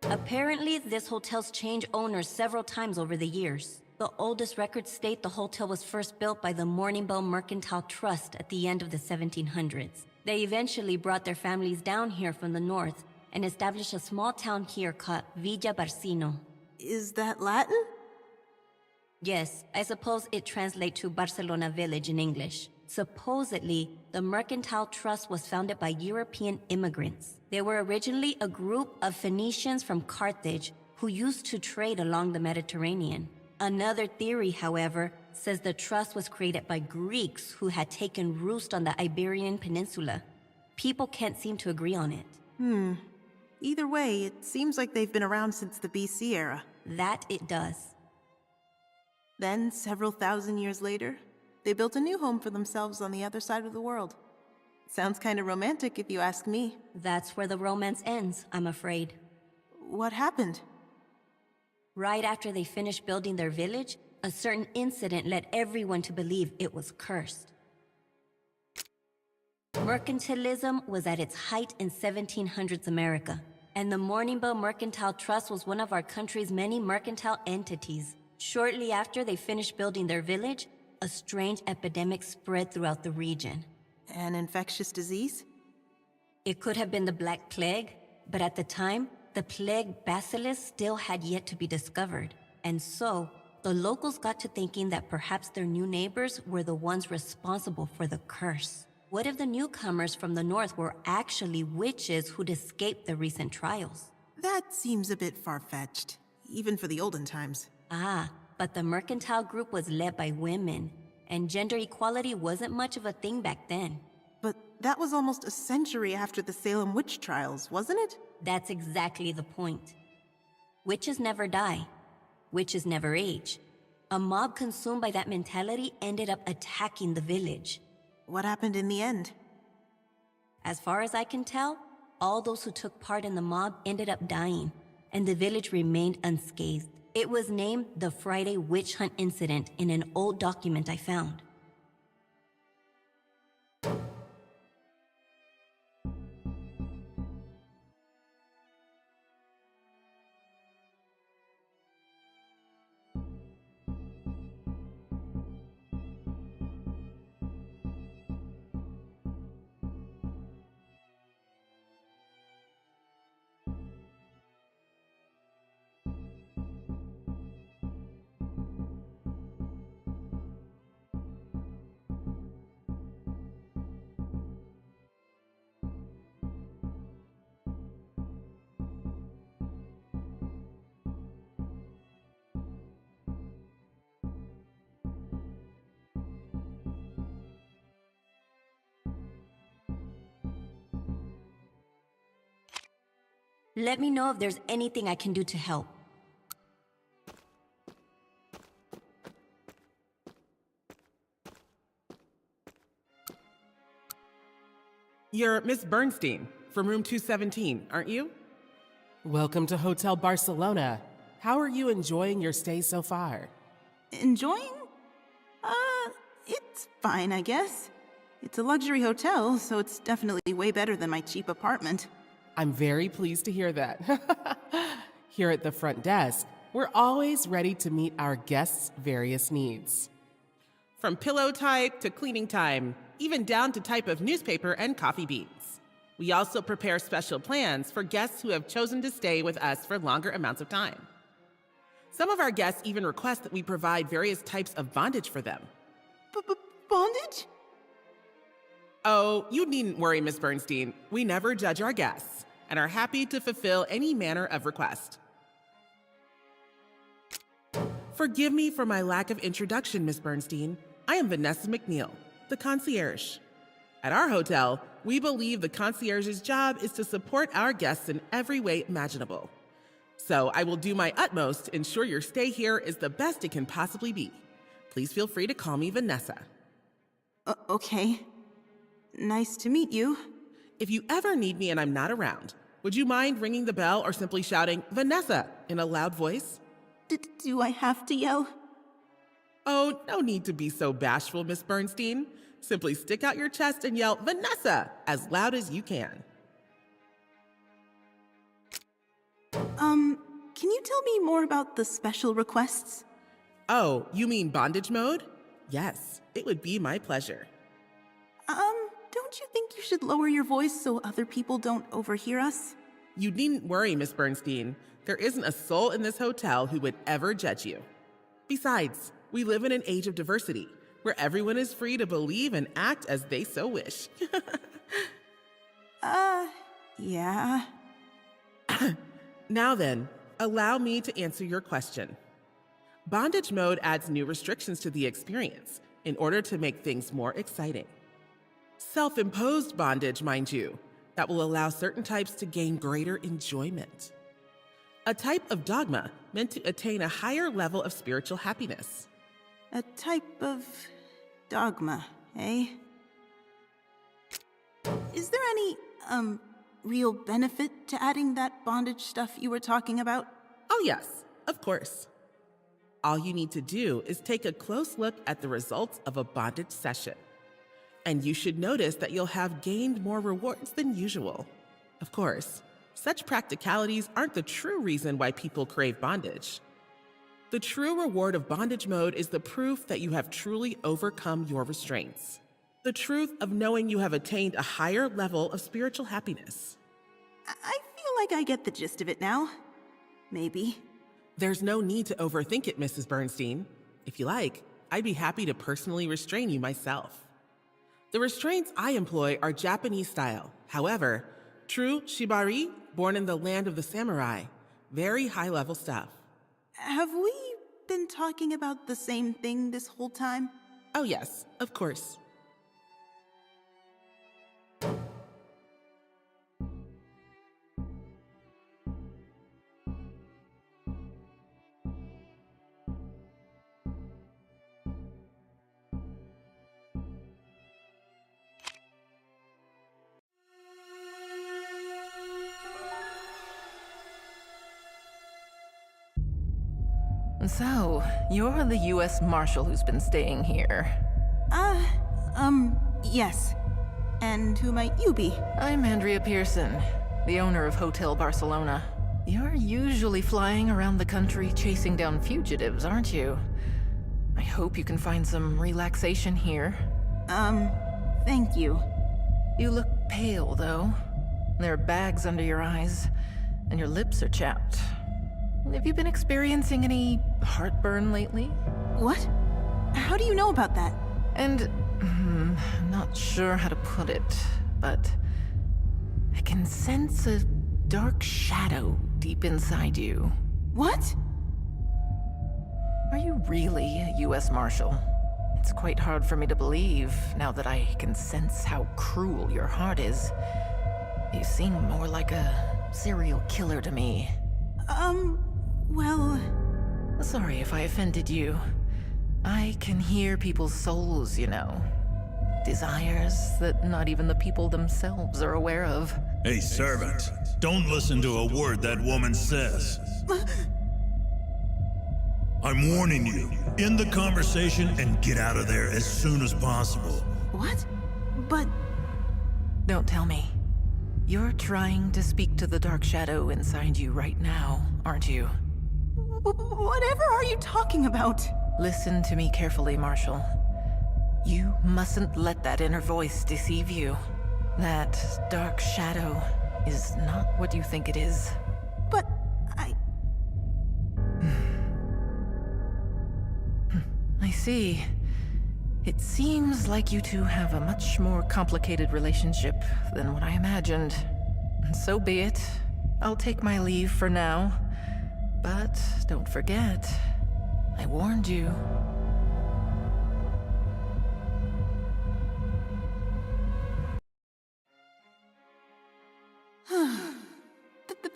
Speaker 11: Apparently, this hotel's changed owners several times over the years. The oldest records state the hotel was first built by the Morning Bell Mercantile Trust at the end of the 1700s. They eventually brought their families down here from the north and established a small town here called Villa Barcino.
Speaker 2: Is that Latin?
Speaker 11: Yes, I suppose it translates to Barcelona village in English. Supposedly, the Mercantile Trust was founded by European immigrants. They were originally a group of Phoenicians from Carthage who used to trade along the Mediterranean. Another theory, however, says the trust was created by Greeks who had taken roost on the Iberian Peninsula. People can't seem to agree on it.
Speaker 2: Either way, it seems like they've been around since the BC era.
Speaker 11: That it does.
Speaker 2: Then, several thousand years later, they built a new home for themselves on the other side of the world. Sounds kind of romantic if you ask me.
Speaker 11: That's where the romance ends, I'm afraid.
Speaker 2: What happened?
Speaker 11: Right after they finished building their village, a certain incident led everyone to believe it was cursed. Mercantilism was at its height in 1700s America, and the Morning Bell Mercantile Trust was one of our country's many mercantile entities. Shortly after they finished building their village, a strange epidemic spread throughout the region.
Speaker 2: An infectious disease?
Speaker 11: It could have been the Black Plague, but at the time, the plague bacillus still had yet to be discovered. And so, the locals got to thinking that perhaps their new neighbors were the ones responsible for the curse. What if the newcomers from the north were actually witches who'd escaped the recent trials?
Speaker 2: That seems a bit far-fetched, even for the olden times.
Speaker 11: Ah, but the mercantile group was led by women, and gender equality wasn't much of a thing back then.
Speaker 2: But that was almost a century after the Salem witch trials, wasn't it?
Speaker 11: That's exactly the point. Witches never die. Witches never age. A mob consumed by that mentality ended up attacking the village.
Speaker 2: What happened in the end?
Speaker 11: As far as I can tell, all those who took part in the mob ended up dying, and the village remained unscathed. It was named the Friday Witch Hunt Incident in an old document I found. Let me know if there's anything I can do to help.
Speaker 12: You're Miss Bernstein from room 217, aren't you?
Speaker 13: Welcome to Hotel Barcelona. How are you enjoying your stay so far?
Speaker 2: Enjoying? It's fine, I guess. It's a luxury hotel, so it's definitely way better than my cheap apartment.
Speaker 13: I'm very pleased to hear that. Here at the front desk, we're always ready to meet our guests' various needs.
Speaker 12: From pillow type to cleaning time, even down to type of newspaper and coffee beans. We also prepare special plans for guests who have chosen to stay with us for longer amounts of time. Some of our guests even request that we provide various types of bondage for them.
Speaker 2: Bondage?
Speaker 12: Oh, you needn't worry, Miss Bernstein. We never judge our guests and are happy to fulfill any manner of request. Forgive me for my lack of introduction, Miss Bernstein. I am Vanessa McNeil, the concierge. At our hotel, we believe the concierge's job is to support our guests in every way imaginable. So I will do my utmost to ensure your stay here is the best it can possibly be. Please feel free to call me Vanessa.
Speaker 2: Okay. Nice to meet you.
Speaker 12: If you ever need me and I'm not around, would you mind ringing the bell or simply shouting, Vanessa, in a loud voice?
Speaker 2: Do I have to yell?
Speaker 12: Oh, no need to be so bashful, Miss Bernstein. Simply stick out your chest and yell, Vanessa, as loud as you can.
Speaker 2: Can you tell me more about the special requests?
Speaker 12: Oh, you mean bondage mode? Yes, it would be my pleasure.
Speaker 2: Don't you think you should lower your voice so other people don't overhear us?
Speaker 12: You needn't worry, Miss Bernstein. There isn't a soul in this hotel who would ever judge you. Besides, we live in an age of diversity, where everyone is free to believe and act as they so wish.
Speaker 2: Yeah.
Speaker 12: Now then, allow me to answer your question. Bondage mode adds new restrictions to the experience in order to make things more exciting. Self-imposed bondage, mind you, that will allow certain types to gain greater enjoyment. A type of dogma meant to attain a higher level of spiritual happiness.
Speaker 2: A type of dogma, eh? Is there any, real benefit to adding that bondage stuff you were talking about?
Speaker 12: Oh yes, of course. All you need to do is take a close look at the results of a bondage session. And you should notice that you'll have gained more rewards than usual. Of course, such practicalities aren't the true reason why people crave bondage. The true reward of bondage mode is the proof that you have truly overcome your restraints. The truth of knowing you have attained a higher level of spiritual happiness.
Speaker 2: I feel like I get the gist of it now. Maybe.
Speaker 12: There's no need to overthink it, Mrs. Bernstein. If you like, I'd be happy to personally restrain you myself. The restraints I employ are Japanese style. However, true shibari, born in the land of the samurai. Very high-level stuff.
Speaker 2: Have we been talking about the same thing this whole time?
Speaker 12: Oh yes, of course.
Speaker 4: So, you're the U.S. Marshal who's been staying here.
Speaker 2: Yes. And who might you be?
Speaker 4: I'm Andrea Pearson, the owner of Hotel Barcelona. You're usually flying around the country chasing down fugitives, aren't you? I hope you can find some relaxation here.
Speaker 2: Thank you.
Speaker 4: You look pale, though. There are bags under your eyes, and your lips are chapped. Have you been experiencing any heartburn lately?
Speaker 2: What? How do you know about that?
Speaker 4: And I'm not sure how to put it, but I can sense a dark shadow deep inside you.
Speaker 2: What?
Speaker 4: Are you really a U.S. Marshal? It's quite hard for me to believe now that I can sense how cruel your heart is. You seem more like a serial killer to me.
Speaker 2: Well...
Speaker 4: Sorry if I offended you. I can hear people's souls, you know. Desires that not even the people themselves are aware of.
Speaker 1: Hey, servant, don't listen to a word that woman says. I'm warning you. End the conversation and get out of there as soon as possible.
Speaker 2: What? But...
Speaker 4: Don't tell me. You're trying to speak to the dark shadow inside you right now, aren't you?
Speaker 2: Whatever are you talking about?
Speaker 4: Listen to me carefully, Marshal. You mustn't let that inner voice deceive you. That dark shadow is not what you think it is.
Speaker 2: But
Speaker 4: I see. It seems like you two have a much more complicated relationship than what I imagined. So be it. I'll take my leave for now. But don't forget, I warned you.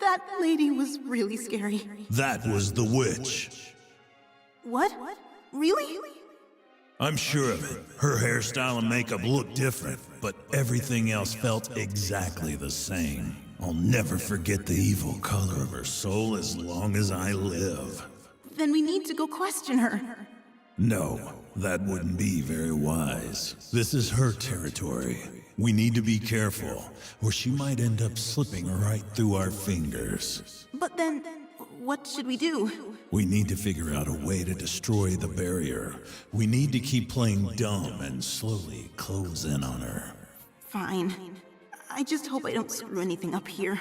Speaker 2: That lady was really scary.
Speaker 1: That was the witch.
Speaker 2: What? Really?
Speaker 1: I'm sure of it. Her hairstyle and makeup looked different, but everything else felt exactly the same. I'll never forget the evil color of her soul as long as I live.
Speaker 2: Then we need to go question her.
Speaker 1: No, that wouldn't be very wise. This is her territory. We need to be careful, or she might end up slipping right through our fingers.
Speaker 2: But then, what should we do?
Speaker 1: We need to figure out a way to destroy the barrier. We need to keep playing dumb and slowly close in on her.
Speaker 2: Fine. I just hope I don't screw anything up here.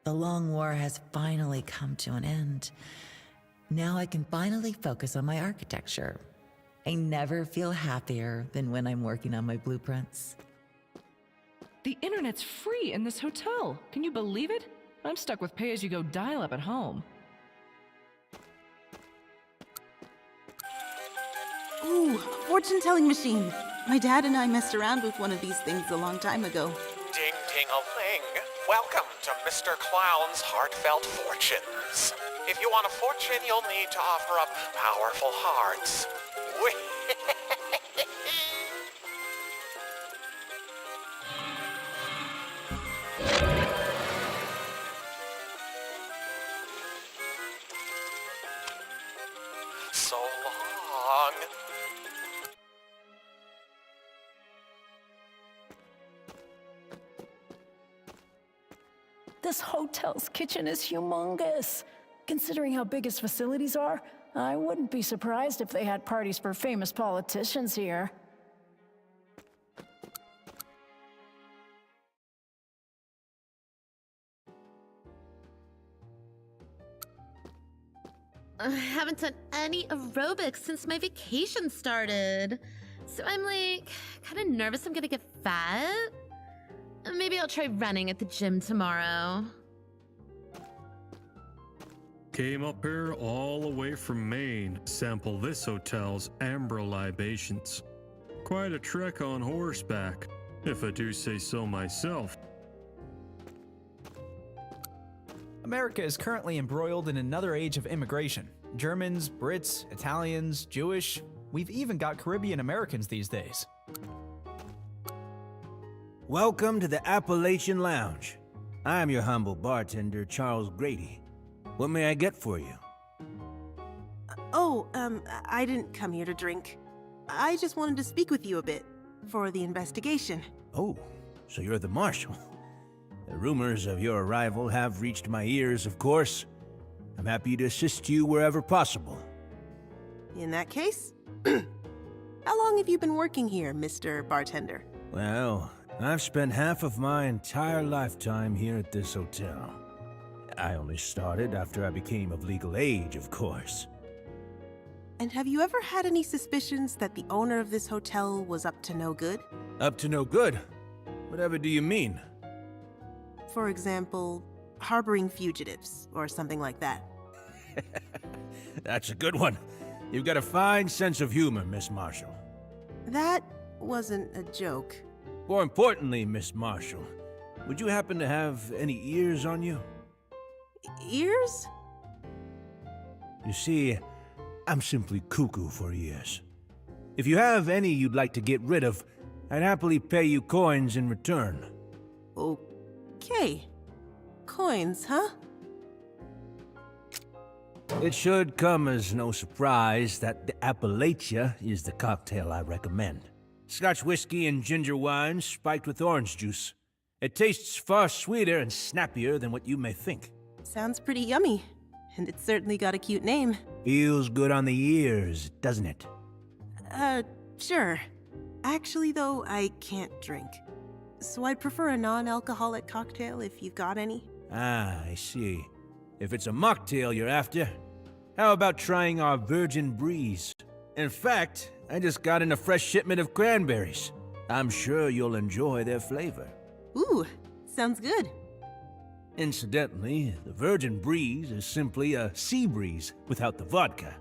Speaker 9: The long war has finally come to an end. Now I can finally focus on my architecture. I never feel happier than when I'm working on my blueprints.
Speaker 14: The internet's free in this hotel. Can you believe it? I'm stuck with pay-as-you-go dial-up at home.
Speaker 2: Ooh, fortune-telling machine. My dad and I messed around with one of these things a long time ago.
Speaker 15: Ding-ting-a-ling. Welcome to Mr. Clown's Heartfelt Fortunes. If you want a fortune, you'll need to offer up powerful hearts. So long.
Speaker 16: This hotel's kitchen is humongous. Considering how big its facilities are, I wouldn't be surprised if they had parties for famous politicians here.
Speaker 17: I haven't done any aerobics since my vacation started. So I'm like, kind of nervous I'm gonna get fat. Maybe I'll try running at the gym tomorrow.
Speaker 18: Came up here all the way from Maine to sample this hotel's amber libations. Quite a trek on horseback, if I do say so myself.
Speaker 19: America is currently embroiled in another age of immigration. Germans, Brits, Italians, Jewish, we've even got Caribbean Americans these days.
Speaker 6: Welcome to the Appalachian Lounge. I'm your humble bartender, Charles Grady. What may I get for you?
Speaker 2: I didn't come here to drink. I just wanted to speak with you a bit for the investigation.
Speaker 6: Oh, so you're the Marshal. The rumors of your arrival have reached my ears, of course. I'm happy to assist you wherever possible.
Speaker 2: In that case, how long have you been working here, Mr. Bartender?
Speaker 6: Well, I've spent half of my entire lifetime here at this hotel. I only started after I became of legal age, of course.
Speaker 2: And have you ever had any suspicions that the owner of this hotel was up to no good?
Speaker 6: Up to no good? Whatever do you mean?
Speaker 2: For example, harboring fugitives, or something like that.
Speaker 6: That's a good one. You've got a fine sense of humor, Miss Marshall.
Speaker 2: That wasn't a joke.
Speaker 6: More importantly, Miss Marshall, would you happen to have any ears on you?
Speaker 2: Ears?
Speaker 6: You see, I'm simply cuckoo for ears. If you have any you'd like to get rid of, I'd happily pay you coins in return.
Speaker 2: Okay. Coins, huh?
Speaker 6: It should come as no surprise that the Appalachia is the cocktail I recommend. Scotch whiskey and ginger wine spiked with orange juice. It tastes far sweeter and snappier than what you may think.
Speaker 2: Sounds pretty yummy. And it's certainly got a cute name.
Speaker 6: Feels good on the ears, doesn't it?
Speaker 2: Sure. Actually, though, I can't drink. So I'd prefer a non-alcoholic cocktail if you've got any.
Speaker 6: Ah, I see. If it's a mocktail you're after, how about trying our Virgin Breeze? In fact, I just got in a fresh shipment of cranberries. I'm sure you'll enjoy their flavor.
Speaker 2: Ooh, sounds good.
Speaker 6: Incidentally, the Virgin Breeze is simply a sea breeze without the vodka.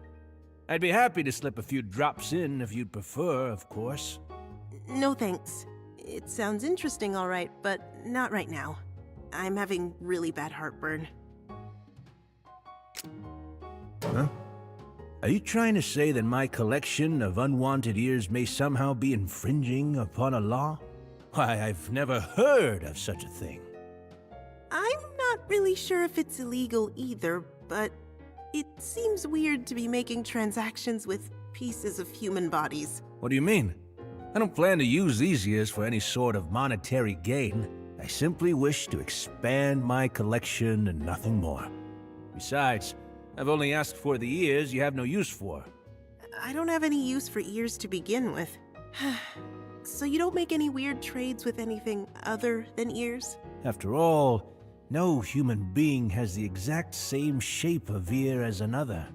Speaker 6: I'd be happy to slip a few drops in if you'd prefer, of course.
Speaker 2: No thanks. It sounds interesting, all right, but not right now. I'm having really bad heartburn.
Speaker 6: Huh? Are you trying to say that my collection of unwanted ears may somehow be infringing upon a law? Why, I've never heard of such a thing.
Speaker 2: I'm not really sure if it's illegal either, but it seems weird to be making transactions with pieces of human bodies.
Speaker 6: What do you mean? I don't plan to use these ears for any sort of monetary gain. I simply wish to expand my collection and nothing more. Besides, I've only asked for the ears you have no use for.
Speaker 2: I don't have any use for ears to begin with. So you don't make any weird trades with anything other than ears?
Speaker 6: After all, no human being has the exact same shape of ear as another.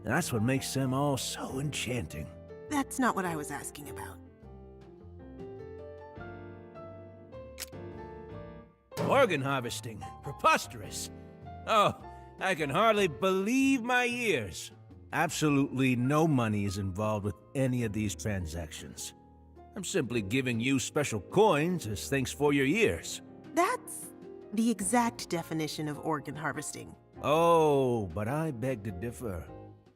Speaker 6: That's what makes them all so enchanting.
Speaker 2: That's not what I was asking about.
Speaker 6: Organ harvesting. Preposterous. Oh, I can hardly believe my ears. Absolutely no money is involved with any of these transactions. I'm simply giving you special coins as thanks for your ears.
Speaker 2: That's the exact definition of organ harvesting.
Speaker 6: Oh, but I beg to differ.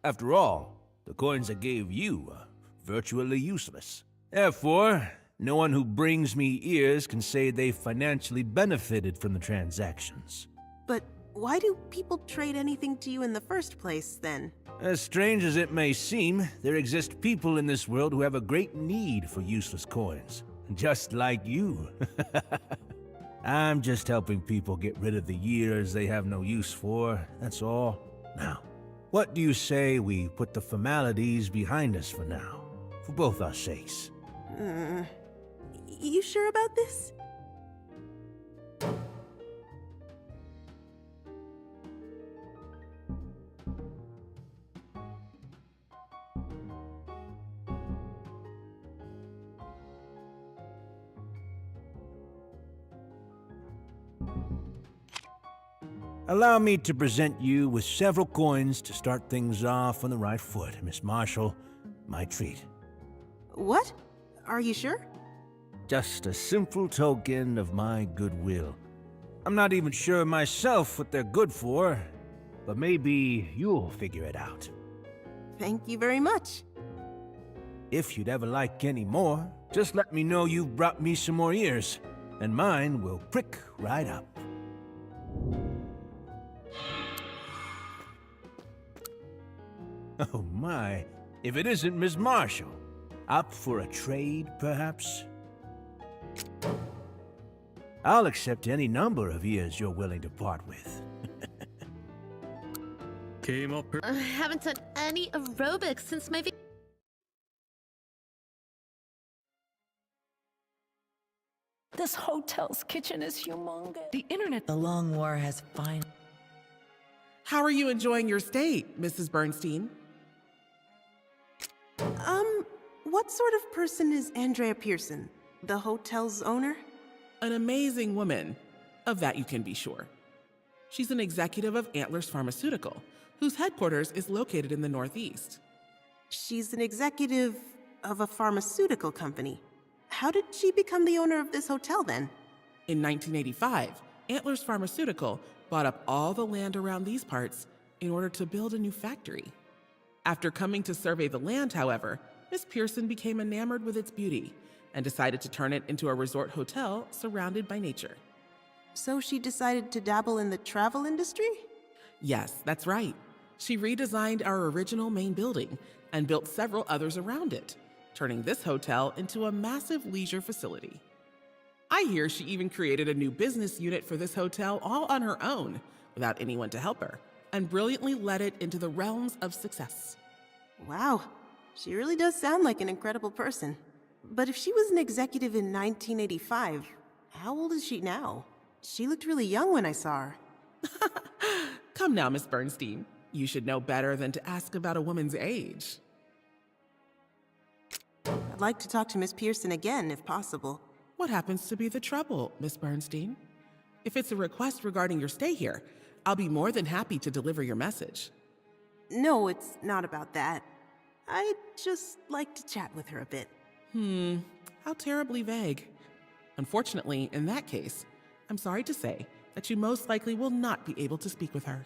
Speaker 6: After all, the coins I gave you are virtually useless. Therefore, no one who brings me ears can say they financially benefited from the transactions.
Speaker 2: But why do people trade anything to you in the first place, then?
Speaker 6: As strange as it may seem, there exist people in this world who have a great need for useless coins. Just like you. I'm just helping people get rid of the ears they have no use for, that's all. Now, what do you say we put the formalities behind us for now? For both our sakes.
Speaker 2: You sure about this?
Speaker 6: Allow me to present you with several coins to start things off on the right foot, Miss Marshal. My treat.
Speaker 2: What? Are you sure?
Speaker 6: Just a simple token of my goodwill. I'm not even sure myself what they're good for, but maybe you'll figure it out.
Speaker 2: Thank you very much.
Speaker 6: If you'd ever like any more, just let me know you've brought me some more ears, and mine will prick right up. Oh my, if it isn't Miss Marshal. Up for a trade, perhaps? I'll accept any number of ears you're willing to part with.
Speaker 18: Came up here.
Speaker 17: I haven't done any aerobics since my
Speaker 16: This hotel's kitchen is humongous.
Speaker 14: The internet.
Speaker 9: The long war has finally.
Speaker 12: How are you enjoying your stay, Mrs. Bernstein?
Speaker 2: What sort of person is Andrea Pearson? The hotel's owner?
Speaker 12: An amazing woman. Of that you can be sure. She's an executive of Antlers Pharmaceutical, whose headquarters is located in the Northeast.
Speaker 2: She's an executive of a pharmaceutical company. How did she become the owner of this hotel, then?
Speaker 12: In 1985, Antlers Pharmaceutical bought up all the land around these parts in order to build a new factory. After coming to survey the land, however, Miss Pearson became enamored with its beauty and decided to turn it into a resort hotel surrounded by nature.
Speaker 2: So she decided to dabble in the travel industry?
Speaker 12: Yes, that's right. She redesigned our original main building and built several others around it, turning this hotel into a massive leisure facility. I hear she even created a new business unit for this hotel all on her own, without anyone to help her, and brilliantly led it into the realms of success.
Speaker 2: Wow, she really does sound like an incredible person. But if she was an executive in 1985, how old is she now? She looked really young when I saw her.
Speaker 12: Come now, Miss Bernstein. You should know better than to ask about a woman's age.
Speaker 2: I'd like to talk to Miss Pearson again, if possible.
Speaker 12: What happens to be the trouble, Miss Bernstein? If it's a request regarding your stay here, I'll be more than happy to deliver your message.
Speaker 2: No, it's not about that. I'd just like to chat with her a bit.
Speaker 12: How terribly vague. Unfortunately, in that case, I'm sorry to say that you most likely will not be able to speak with her.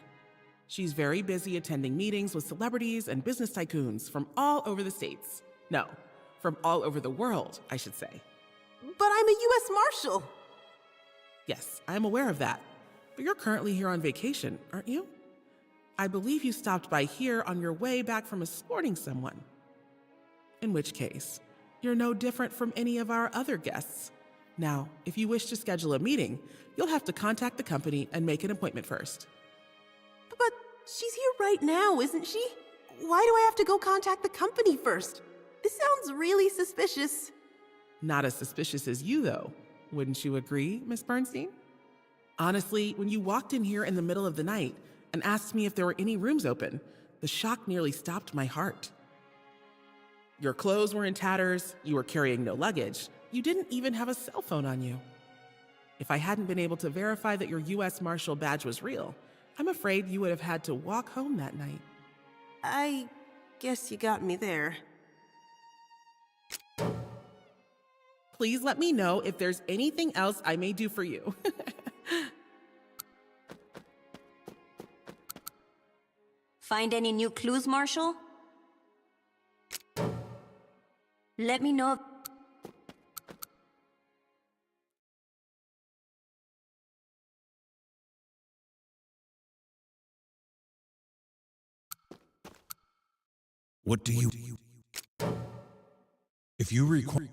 Speaker 12: She's very busy attending meetings with celebrities and business tycoons from all over the States. No, from all over the world, I should say.
Speaker 2: But I'm a U.S. Marshal.
Speaker 12: Yes, I'm aware of that. But you're currently here on vacation, aren't you? I believe you stopped by here on your way back from escorting someone. In which case, you're no different from any of our other guests. Now, if you wish to schedule a meeting, you'll have to contact the company and make an appointment first.
Speaker 2: But she's here right now, isn't she? Why do I have to go contact the company first? This sounds really suspicious.
Speaker 12: Not as suspicious as you, though. Wouldn't you agree, Miss Bernstein? Honestly, when you walked in here in the middle of the night and asked me if there were any rooms open, the shock nearly stopped my heart. Your clothes were in tatters, you were carrying no luggage, you didn't even have a cell phone on you. If I hadn't been able to verify that your U.S. Marshal badge was real, I'm afraid you would have had to walk home that night.
Speaker 2: I guess you got me there.
Speaker 12: Please let me know if there's anything else I may do for you.
Speaker 11: Find any new clues, Marshal? Let me know.
Speaker 1: What do you... If you require...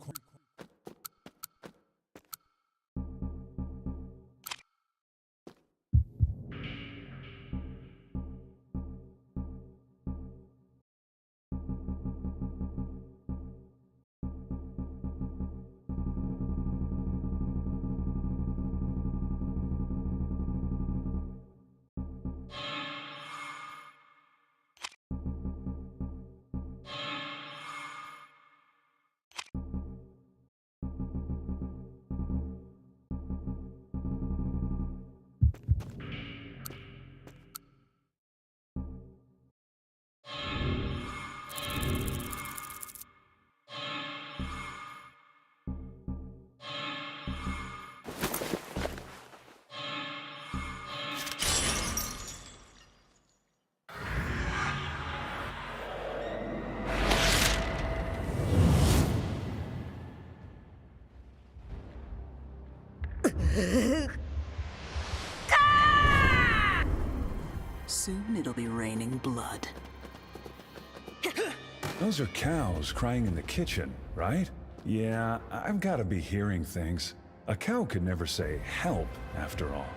Speaker 2: Soon it'll be raining blood.
Speaker 8: Those are cows crying in the kitchen, right? Yeah, I've got to be hearing things. A cow could never say help, after all.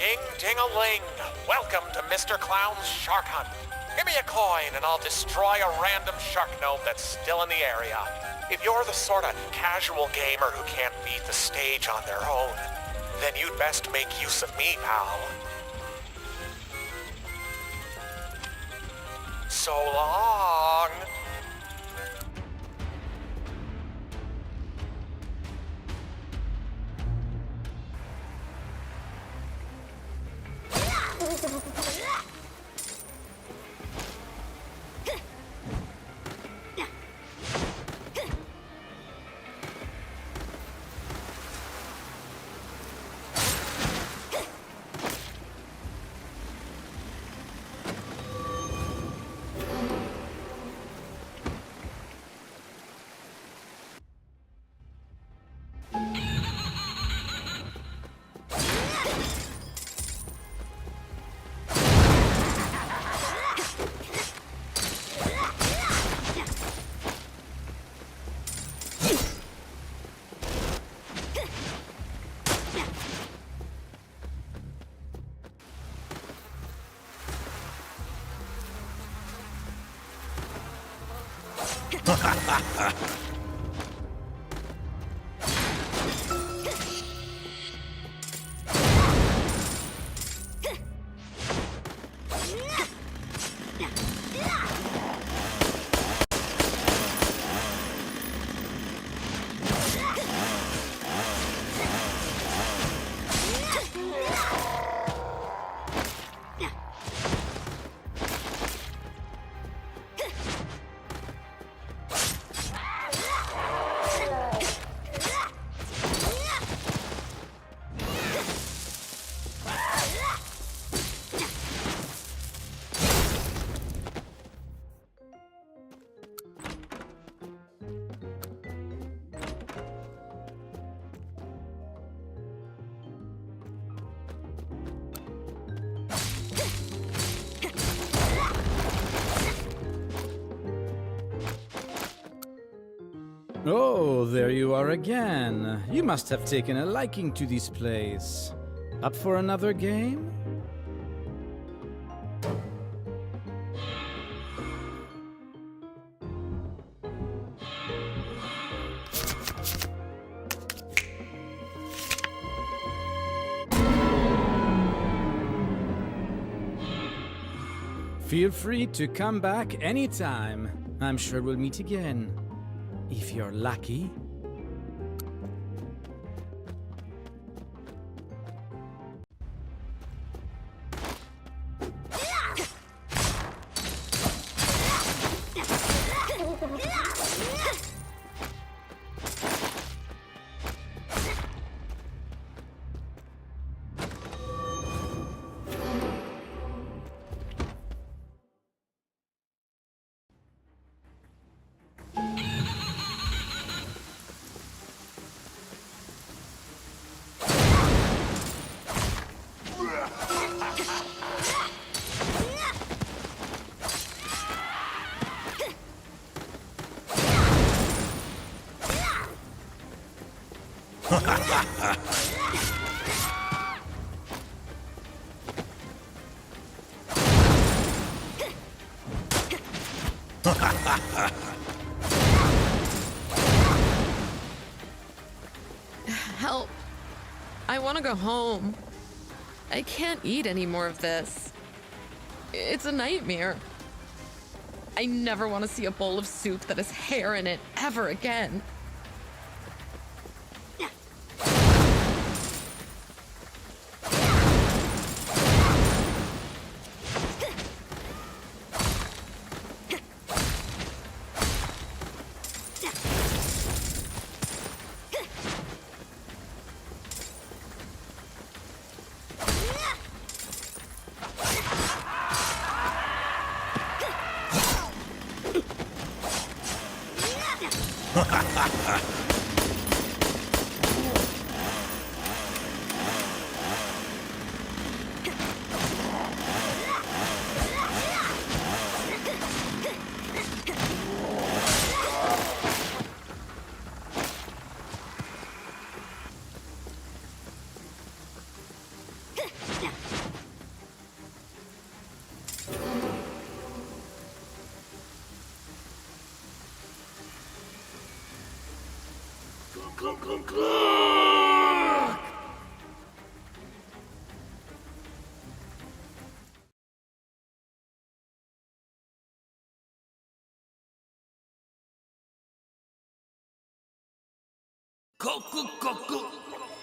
Speaker 15: Ding-ding-a-ling! Welcome to Mr. Clown's Shark Hunt. Give me a coin and I'll destroy a random shark node that's still in the area. If you're the sort of casual gamer who can't beat the stage on their own, then you'd best make use of me, pal. So long!
Speaker 7: Oh, there you are again. You must have taken a liking to this place. Up for another game? Feel free to come back anytime. I'm sure we'll meet again. If you're lucky.
Speaker 17: Help. I want to go home. I can't eat any more of this. It's a nightmare. I never want to see a bowl of soup that has hair in it ever again.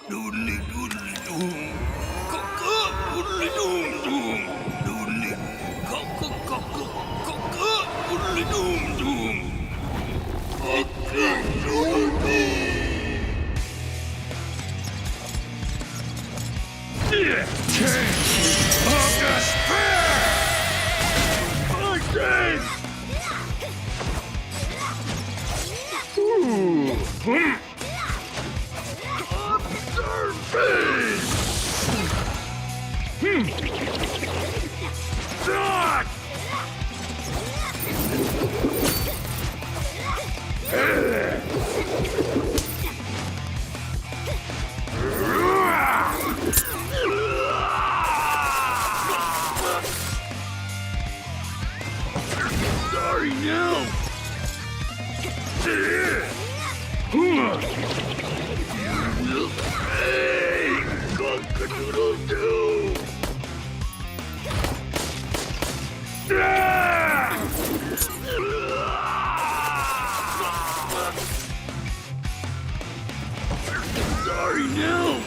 Speaker 1: Doodly doodly doom. Doodly doom doom. Doodly. Doodly doom doom. Change of despair! Sorry now. You will pay, cock-a-doodle-doo. Sorry now.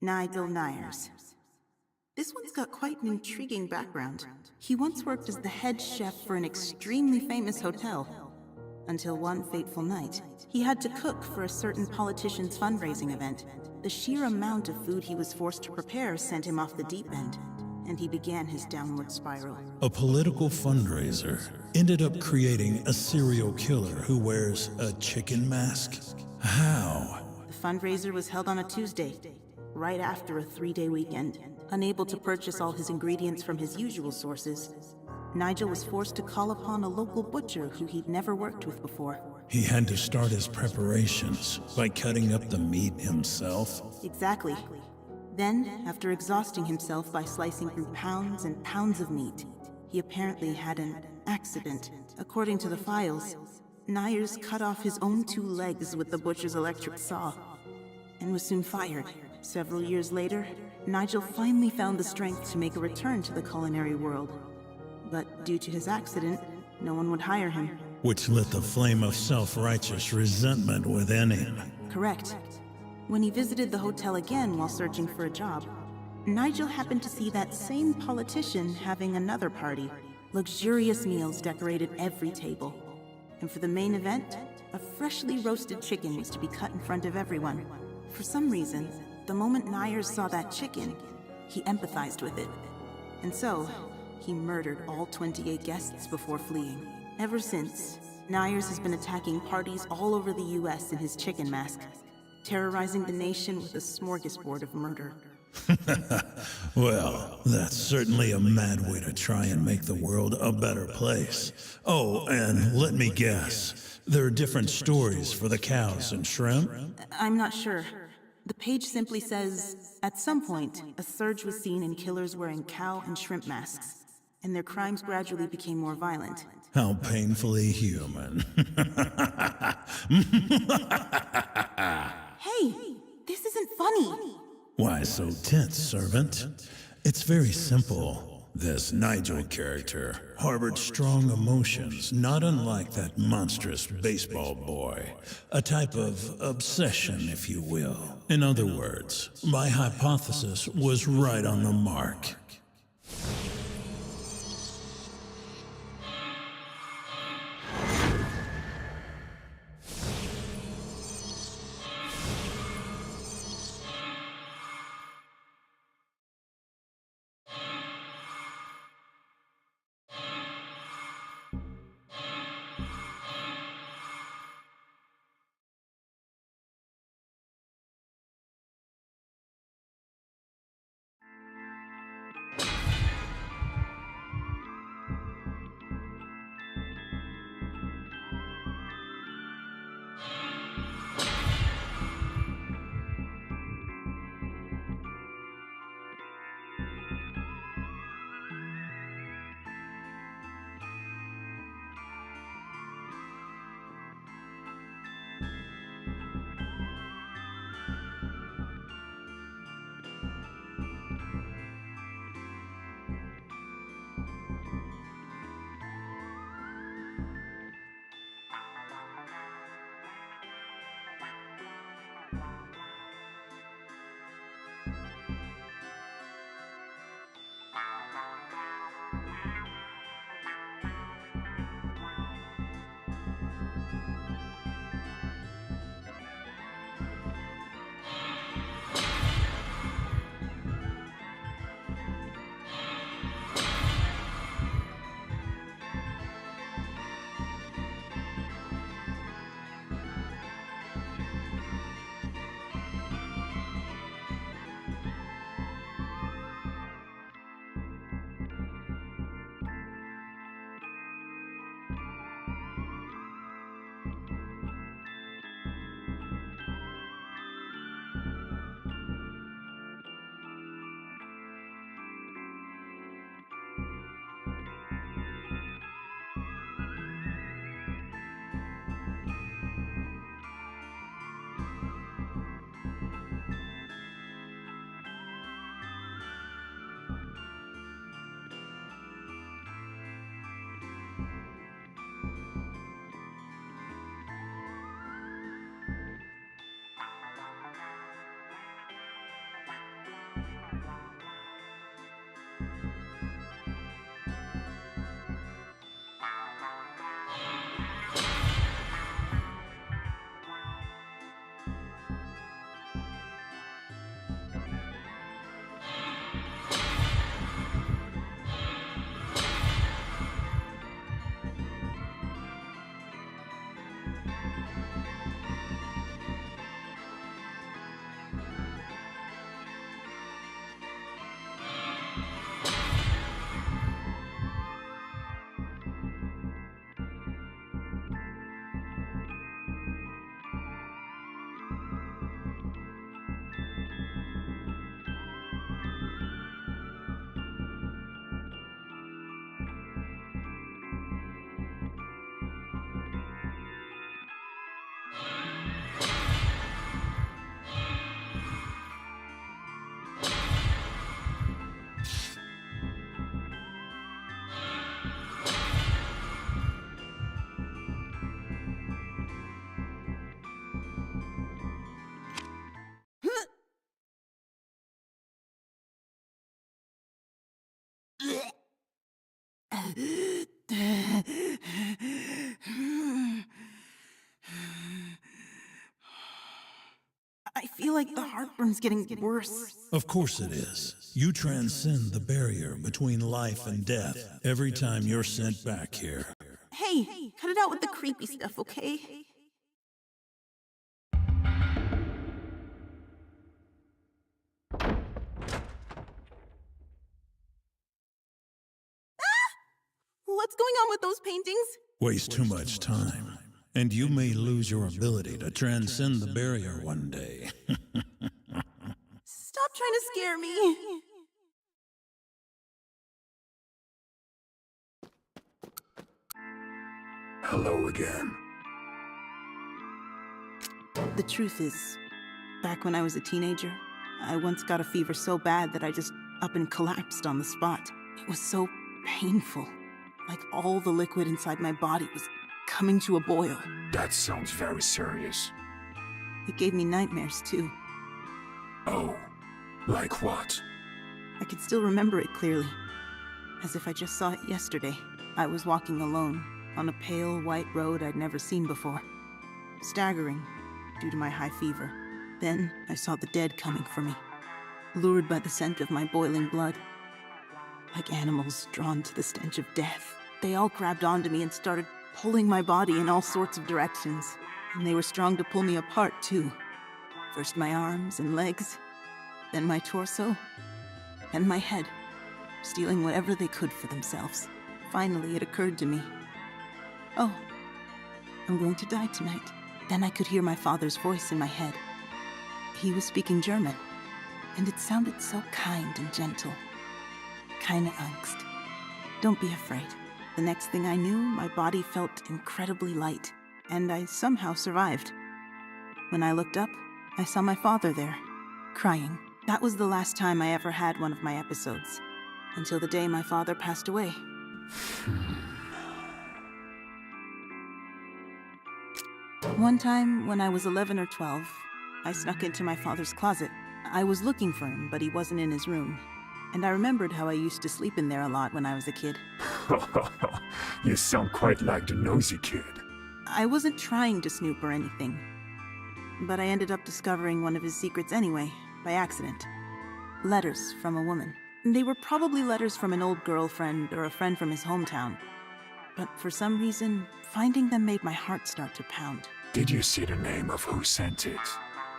Speaker 2: Nigel Nyers. This one's got quite an intriguing background. He once worked as the head chef for an extremely famous hotel, until one fateful night, he had to cook for a certain politician's fundraising event. The sheer amount of food he was forced to prepare sent him off the deep end, and he began his downward spiral.
Speaker 1: A political fundraiser ended up creating a serial killer who wears a chicken mask. How?
Speaker 2: The fundraiser was held on a Tuesday, right after a 3-day weekend. Unable to purchase all his ingredients from his usual sources, Nigel was forced to call upon a local butcher who he'd never worked with before.
Speaker 1: He had to start his preparations by cutting up the meat himself.
Speaker 2: Exactly. Then, after exhausting himself by slicing through pounds and pounds of meat, he apparently had an accident. According to the files, Nyers cut off his own 2 legs with the butcher's electric saw, and was soon fired. Several years later, Nigel finally found the strength to make a return to the culinary world. But due to his accident, no one would hire him.
Speaker 1: Which lit the flame of self-righteous resentment within him.
Speaker 2: Correct. When he visited the hotel again while searching for a job, Nigel happened to see that same politician having another party. Luxurious meals decorated every table. And for the main event, a freshly roasted chicken was to be cut in front of everyone. For some reason, the moment Nyers saw that chicken, he empathized with it. And so, he murdered all 28 guests before fleeing. Ever since, Nyers has been attacking parties all over the US in his chicken mask, terrorizing the nation with a smorgasbord of murder.
Speaker 1: Well, that's certainly a mad way to try and make the world a better place. Oh, and let me guess, there are different stories for the cows and shrimp?
Speaker 2: I'm not sure. The page simply says, at some point, a surge was seen in killers wearing cow and shrimp masks, and their crimes gradually became more violent.
Speaker 1: How painfully human.
Speaker 2: Hey, this isn't funny.
Speaker 1: Why so tense, servant? It's very simple. This Nigel character harbored strong emotions, not unlike that monstrous baseball boy. A type of obsession, if you will. In other words, my hypothesis was right on the mark.
Speaker 2: I feel like the heartburn's getting worse.
Speaker 1: Of course it is. You transcend the barrier between life and death every time you're sent back here.
Speaker 2: Hey, cut it out with the creepy stuff, okay? What's going on with those paintings?
Speaker 1: Waste too much time, and you may lose your ability to transcend the barrier one day.
Speaker 2: Stop trying to scare me.
Speaker 8: Hello again.
Speaker 2: The truth is, back when I was a teenager, I once got a fever so bad that I just up and collapsed on the spot. It was so painful. Like all the liquid inside my body was coming to a boil.
Speaker 8: That sounds very serious.
Speaker 2: It gave me nightmares, too.
Speaker 8: Oh, like what?
Speaker 2: I could still remember it clearly, as if I just saw it yesterday. I was walking alone, on a pale white road I'd never seen before, staggering due to my high fever. Then I saw the dead coming for me, lured by the scent of my boiling blood. Like animals drawn to the stench of death, they all grabbed onto me and started pulling my body in all sorts of directions. And they were strong to pull me apart, too. First my arms and legs, then my torso, and my head, stealing whatever they could for themselves. Finally, it occurred to me. Oh, I'm going to die tonight. Then I could hear my father's voice in my head. He was speaking German, and it sounded so kind and gentle. Keine Angst. Don't be afraid. The next thing I knew, my body felt incredibly light, and I somehow survived. When I looked up, I saw my father there, crying. That was the last time I ever had one of my episodes, until the day my father passed away. One time, when I was 11 or 12, I snuck into my father's closet. I was looking for him, but he wasn't in his room. And I remembered how I used to sleep in there a lot when I was a kid.
Speaker 8: You sound quite like the nosy kid.
Speaker 2: I wasn't trying to snoop or anything. But I ended up discovering one of his secrets anyway, by accident. Letters from a woman. They were probably letters from an old girlfriend or a friend from his hometown. But for some reason, finding them made my heart start to pound.
Speaker 8: Did you see the name of who sent it?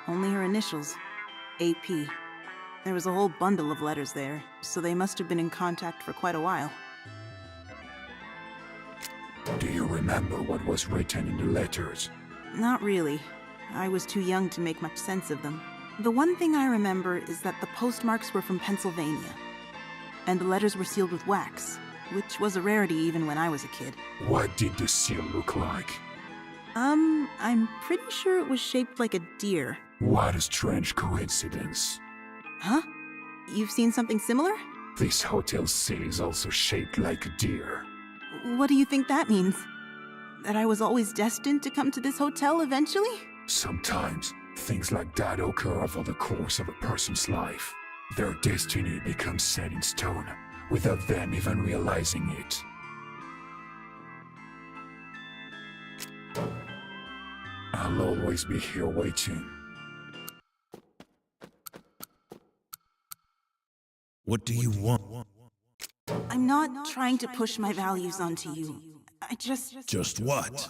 Speaker 2: Only her initials. AP. There was a whole bundle of letters there, so they must have been in contact for quite a while.
Speaker 8: Do you remember what was written in the letters?
Speaker 2: Not really. I was too young to make much sense of them. The one thing I remember is that the postmarks were from Pennsylvania, and the letters were sealed with wax, which was a rarity even when I was a kid.
Speaker 8: What did the seal look like?
Speaker 2: I'm pretty sure it was shaped like a deer.
Speaker 8: What a strange coincidence.
Speaker 2: Huh? You've seen something similar?
Speaker 8: This hotel seal is also shaped like a deer.
Speaker 2: What do you think that means? That I was always destined to come to this hotel eventually?
Speaker 8: Sometimes, things like that occur over the course of a person's life. Their destiny becomes set in stone, without them even realizing it. I'll always be here waiting.
Speaker 1: What do you want?
Speaker 2: I'm not trying to push my values onto you.
Speaker 1: Just what?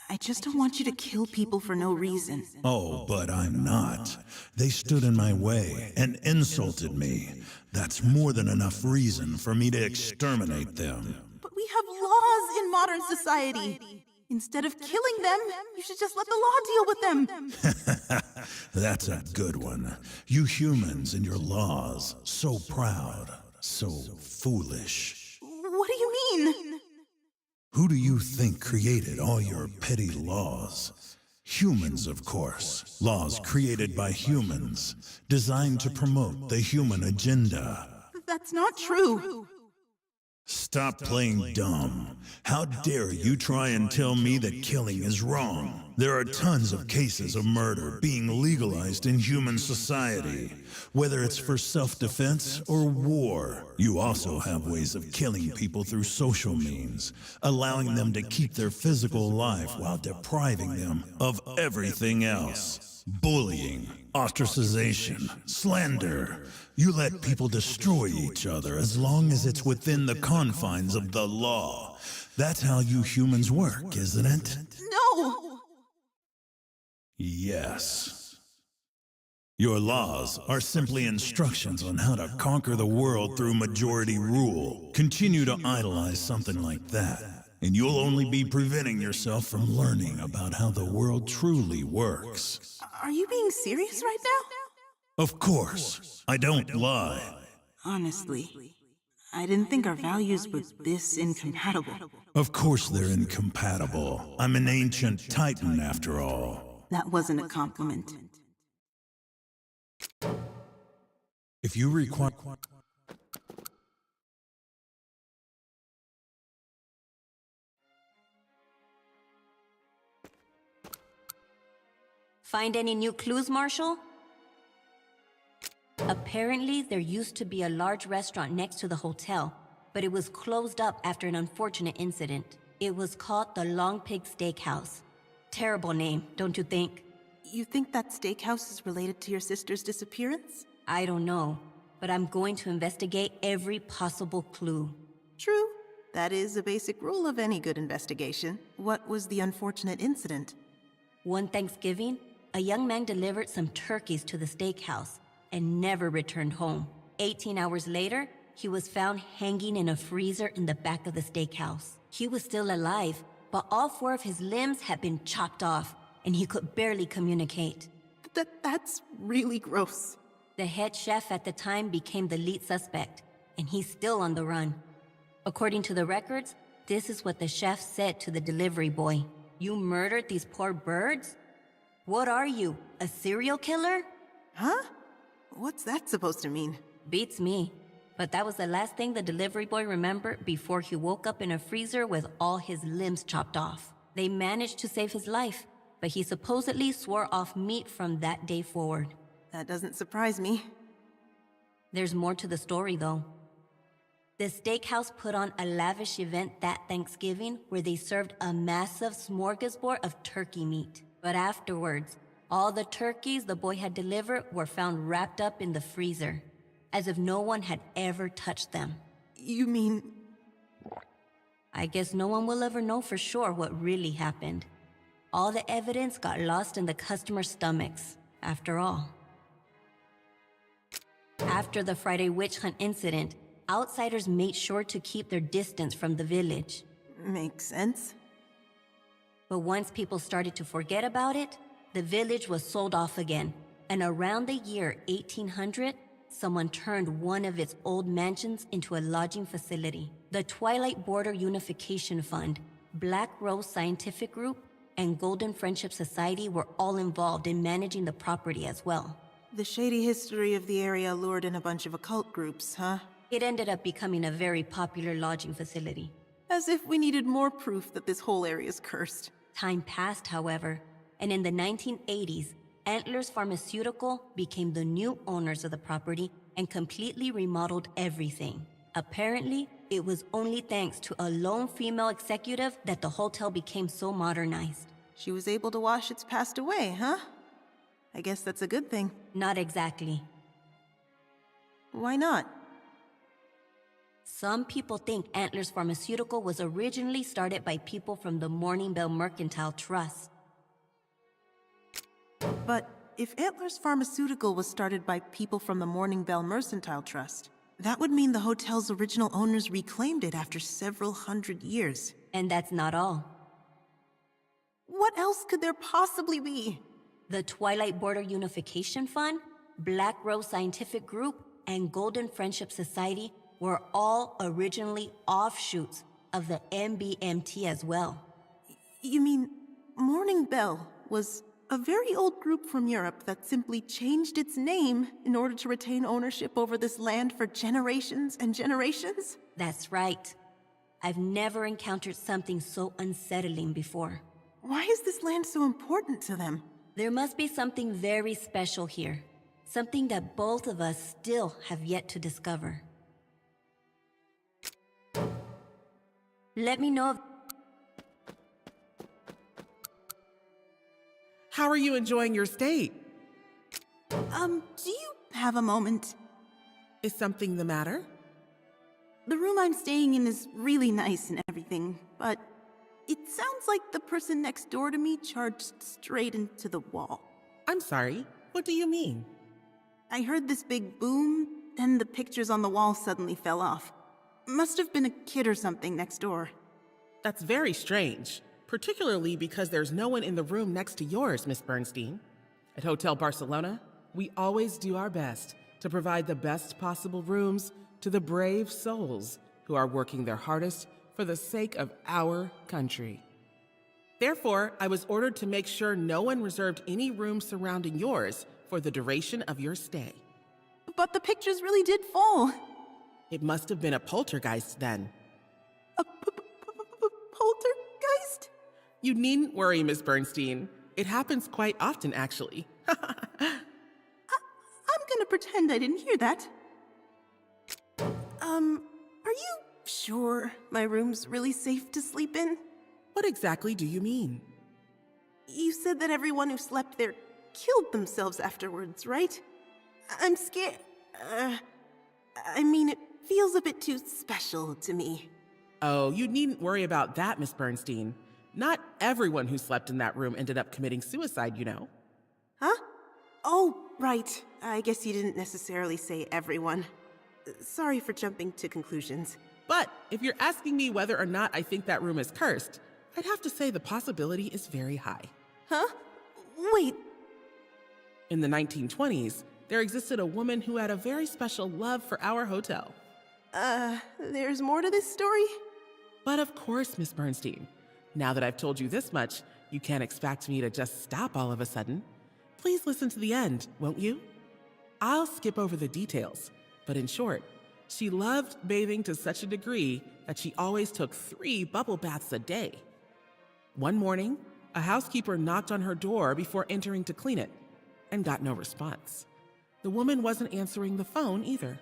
Speaker 2: I just don't want you to kill people for no reason.
Speaker 1: Oh, but I'm not. They stood in my way and insulted me. That's more than enough reason for me to exterminate them.
Speaker 2: But we have laws in modern society. Instead of killing them, you should just let the law deal with them.
Speaker 1: That's a good one. You humans and your laws, so proud, so foolish.
Speaker 2: What do you mean?
Speaker 1: Who do you think created all your petty laws? Humans, of course. Laws created by humans, designed to promote the human agenda.
Speaker 2: That's not true.
Speaker 1: Stop playing dumb. How dare you try and tell me that killing is wrong? There are tons of cases of murder being legalized in human society, whether it's for self-defense or war. You also have ways of killing people through social means, allowing them to keep their physical life while depriving them of everything else. Bullying, ostracization, slander. You let people destroy each other as long as it's within the confines of the law. That's how you humans work, isn't it?
Speaker 2: No!
Speaker 1: Yes. Your laws are simply instructions on how to conquer the world through majority rule. Continue to idolize something like that, and you'll only be preventing yourself from learning about how the world truly works.
Speaker 2: Are you being serious right now?
Speaker 1: Of course. I don't lie.
Speaker 2: Honestly, I didn't think our values were this incompatible.
Speaker 1: Of course they're incompatible. I'm an ancient titan after all.
Speaker 2: That wasn't a compliment.
Speaker 1: If you require...
Speaker 11: Find any new clues, Marshal? Apparently, there used to be a large restaurant next to the hotel, but it was closed up after an unfortunate incident. It was called the Long Pig Steakhouse. Terrible name, don't you think?
Speaker 2: You think that steakhouse is related to your sister's disappearance?
Speaker 11: I don't know, but I'm going to investigate every possible clue.
Speaker 2: True. That is a basic rule of any good investigation. What was the unfortunate incident?
Speaker 11: One Thanksgiving, a young man delivered some turkeys to the steakhouse and never returned home. 18 hours later, he was found hanging in a freezer in the back of the steakhouse. He was still alive, but all 4 of his limbs had been chopped off, and he could barely communicate.
Speaker 2: That's really gross.
Speaker 11: The head chef at the time became the lead suspect, and he's still on the run. According to the records, this is what the chef said to the delivery boy. "You murdered these poor birds? What are you, a serial killer?"
Speaker 2: Huh? What's that supposed to mean?
Speaker 11: Beats me. But that was the last thing the delivery boy remembered before he woke up in a freezer with all his limbs chopped off. They managed to save his life, but he supposedly swore off meat from that day forward.
Speaker 2: That doesn't surprise me.
Speaker 11: There's more to the story, though. The steakhouse put on a lavish event that Thanksgiving where they served a massive smorgasbord of turkey meat. But afterwards, all the turkeys the boy had delivered were found wrapped up in the freezer, as if no one had ever touched them.
Speaker 2: You mean...
Speaker 11: I guess no one will ever know for sure what really happened. All the evidence got lost in the customers' stomachs, after all. After the Friday witch hunt incident, outsiders made sure to keep their distance from the village.
Speaker 2: Makes sense.
Speaker 11: But once people started to forget about it, the village was sold off again. And around the year 1800, someone turned one of its old mansions into a lodging facility. The Twilight Border Unification Fund, Black Rose Scientific Group, and Golden Friendship Society were all involved in managing the property as well.
Speaker 2: The shady history of the area lured in a bunch of occult groups, huh?
Speaker 11: It ended up becoming a very popular lodging facility.
Speaker 2: As if we needed more proof that this whole area is cursed.
Speaker 11: Time passed, however, and in the 1980s, Antlers Pharmaceutical became the new owners of the property and completely remodeled everything. Apparently, it was only thanks to a lone female executive that the hotel became so modernized.
Speaker 2: She was able to wash its past away, huh? I guess that's a good thing.
Speaker 11: Not exactly.
Speaker 2: Why not?
Speaker 11: Some people think Antlers Pharmaceutical was originally started by people from the Morning Bell Mercantile Trust.
Speaker 2: But if Antlers Pharmaceutical was started by people from the Morning Bell Mercantile Trust, that would mean the hotel's original owners reclaimed it after several hundred years.
Speaker 11: And that's not all.
Speaker 2: What else could there possibly be?
Speaker 11: The Twilight Border Unification Fund, Black Rose Scientific Group, and Golden Friendship Society were all originally offshoots of the MBMT as well.
Speaker 2: You mean Morning Bell was A very old group from Europe that simply changed its name in order to retain ownership over this land for generations and generations?
Speaker 11: That's right. I've never encountered something so unsettling before.
Speaker 2: Why is this land so important to them?
Speaker 11: There must be something very special here. Something that both of us still have yet to discover. Let me know if...
Speaker 12: How are you enjoying your stay?
Speaker 2: Do you have a moment?
Speaker 12: Is something the matter?
Speaker 2: The room I'm staying in is really nice and everything, but it sounds like the person next door to me charged straight into the wall.
Speaker 12: I'm sorry, what do you mean?
Speaker 2: I heard this big boom, then the pictures on the wall suddenly fell off. Must have been a kid or something next door.
Speaker 12: That's very strange, particularly because there's no one in the room next to yours, Miss Bernstein. At Hotel Barcelona, we always do our best to provide the best possible rooms to the brave souls who are working their hardest for the sake of our country. Therefore, I was ordered to make sure no one reserved any room surrounding yours for the duration of your stay.
Speaker 2: But the pictures really did fall.
Speaker 12: It must have been a poltergeist then.
Speaker 2: A poltergeist?
Speaker 12: You needn't worry, Miss Bernstein. It happens quite often, actually.
Speaker 2: I'm gonna pretend I didn't hear that. Are you sure my room's really safe to sleep in?
Speaker 12: What exactly do you mean?
Speaker 2: You said that everyone who slept there killed themselves afterwards, right? I'm scared. I mean, it feels a bit too special to me.
Speaker 12: Oh, you needn't worry about that, Miss Bernstein. Not everyone who slept in that room ended up committing suicide, you know.
Speaker 2: Huh? Oh, right. I guess you didn't necessarily say everyone. Sorry for jumping to conclusions.
Speaker 12: But if you're asking me whether or not I think that room is cursed, I'd have to say the possibility is very high.
Speaker 2: Huh? Wait.
Speaker 12: In the 1920s, there existed a woman who had a very special love for our hotel.
Speaker 2: There's more to this story?
Speaker 12: But of course, Miss Bernstein. Now that I've told you this much, you can't expect me to just stop all of a sudden. Please listen to the end, won't you? I'll skip over the details, but in short, she loved bathing to such a degree that she always took 3 bubble baths a day. One morning, a housekeeper knocked on her door before entering to clean it, and got no response. The woman wasn't answering the phone either.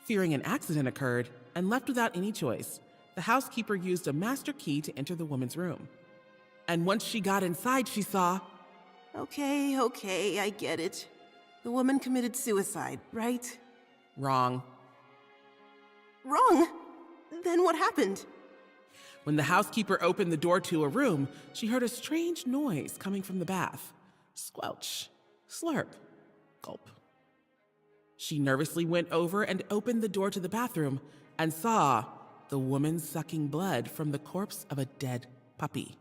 Speaker 12: Fearing an accident occurred and left without any choice, the housekeeper used a master key to enter the woman's room. And once she got inside, she saw...
Speaker 2: Okay, I get it. The woman committed suicide, right?
Speaker 12: Wrong.
Speaker 2: Wrong? Then what happened?
Speaker 12: When the housekeeper opened the door to a room, she heard a strange noise coming from the bath. Squelch, slurp, gulp. She nervously went over and opened the door to the bathroom and saw the woman sucking blood from the corpse of a dead puppy.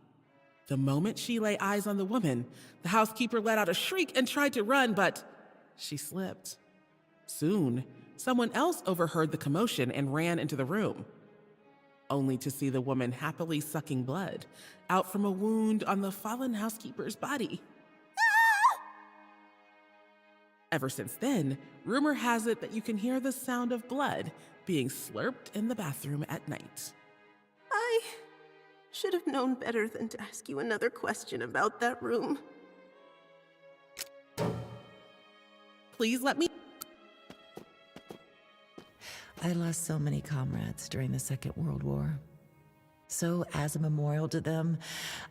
Speaker 12: The moment she lay eyes on the woman, the housekeeper let out a shriek and tried to run, but she slipped. Soon, someone else overheard the commotion and ran into the room, only to see the woman happily sucking blood out from a wound on the fallen housekeeper's body. Ever since then, rumor has it that you can hear the sound of blood being slurped in the bathroom at night.
Speaker 2: I should have known better than to ask you another question about that room.
Speaker 12: Please let me...
Speaker 9: I lost so many comrades during the Second World War. So as a memorial to them,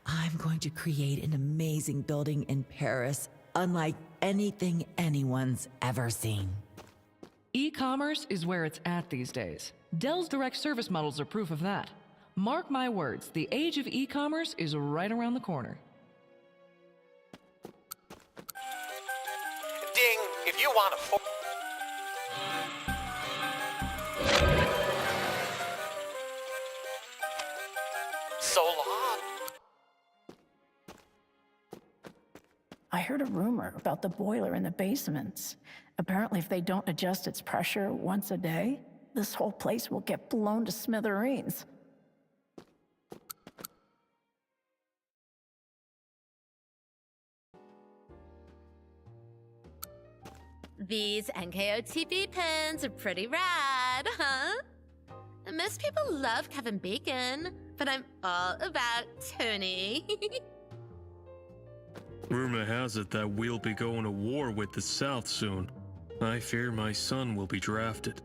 Speaker 9: I'm going to create an amazing building in Paris, unlike anything anyone's ever seen.
Speaker 14: E-commerce is where it's at these days. Dell's direct service models are proof of that. Mark my words, the age of e-commerce is right around the corner.
Speaker 15: Ding, if you want to... So long.
Speaker 16: I heard a rumor about the boiler in the basements. Apparently, if they don't adjust its pressure once a day, this whole place will get blown to smithereens.
Speaker 17: These NKOTB pins are pretty rad, huh? Most people love Kevin Bacon, but I'm all about Tony.
Speaker 18: Rumor has it that we'll be going to war with the South soon. I fear my son will be drafted.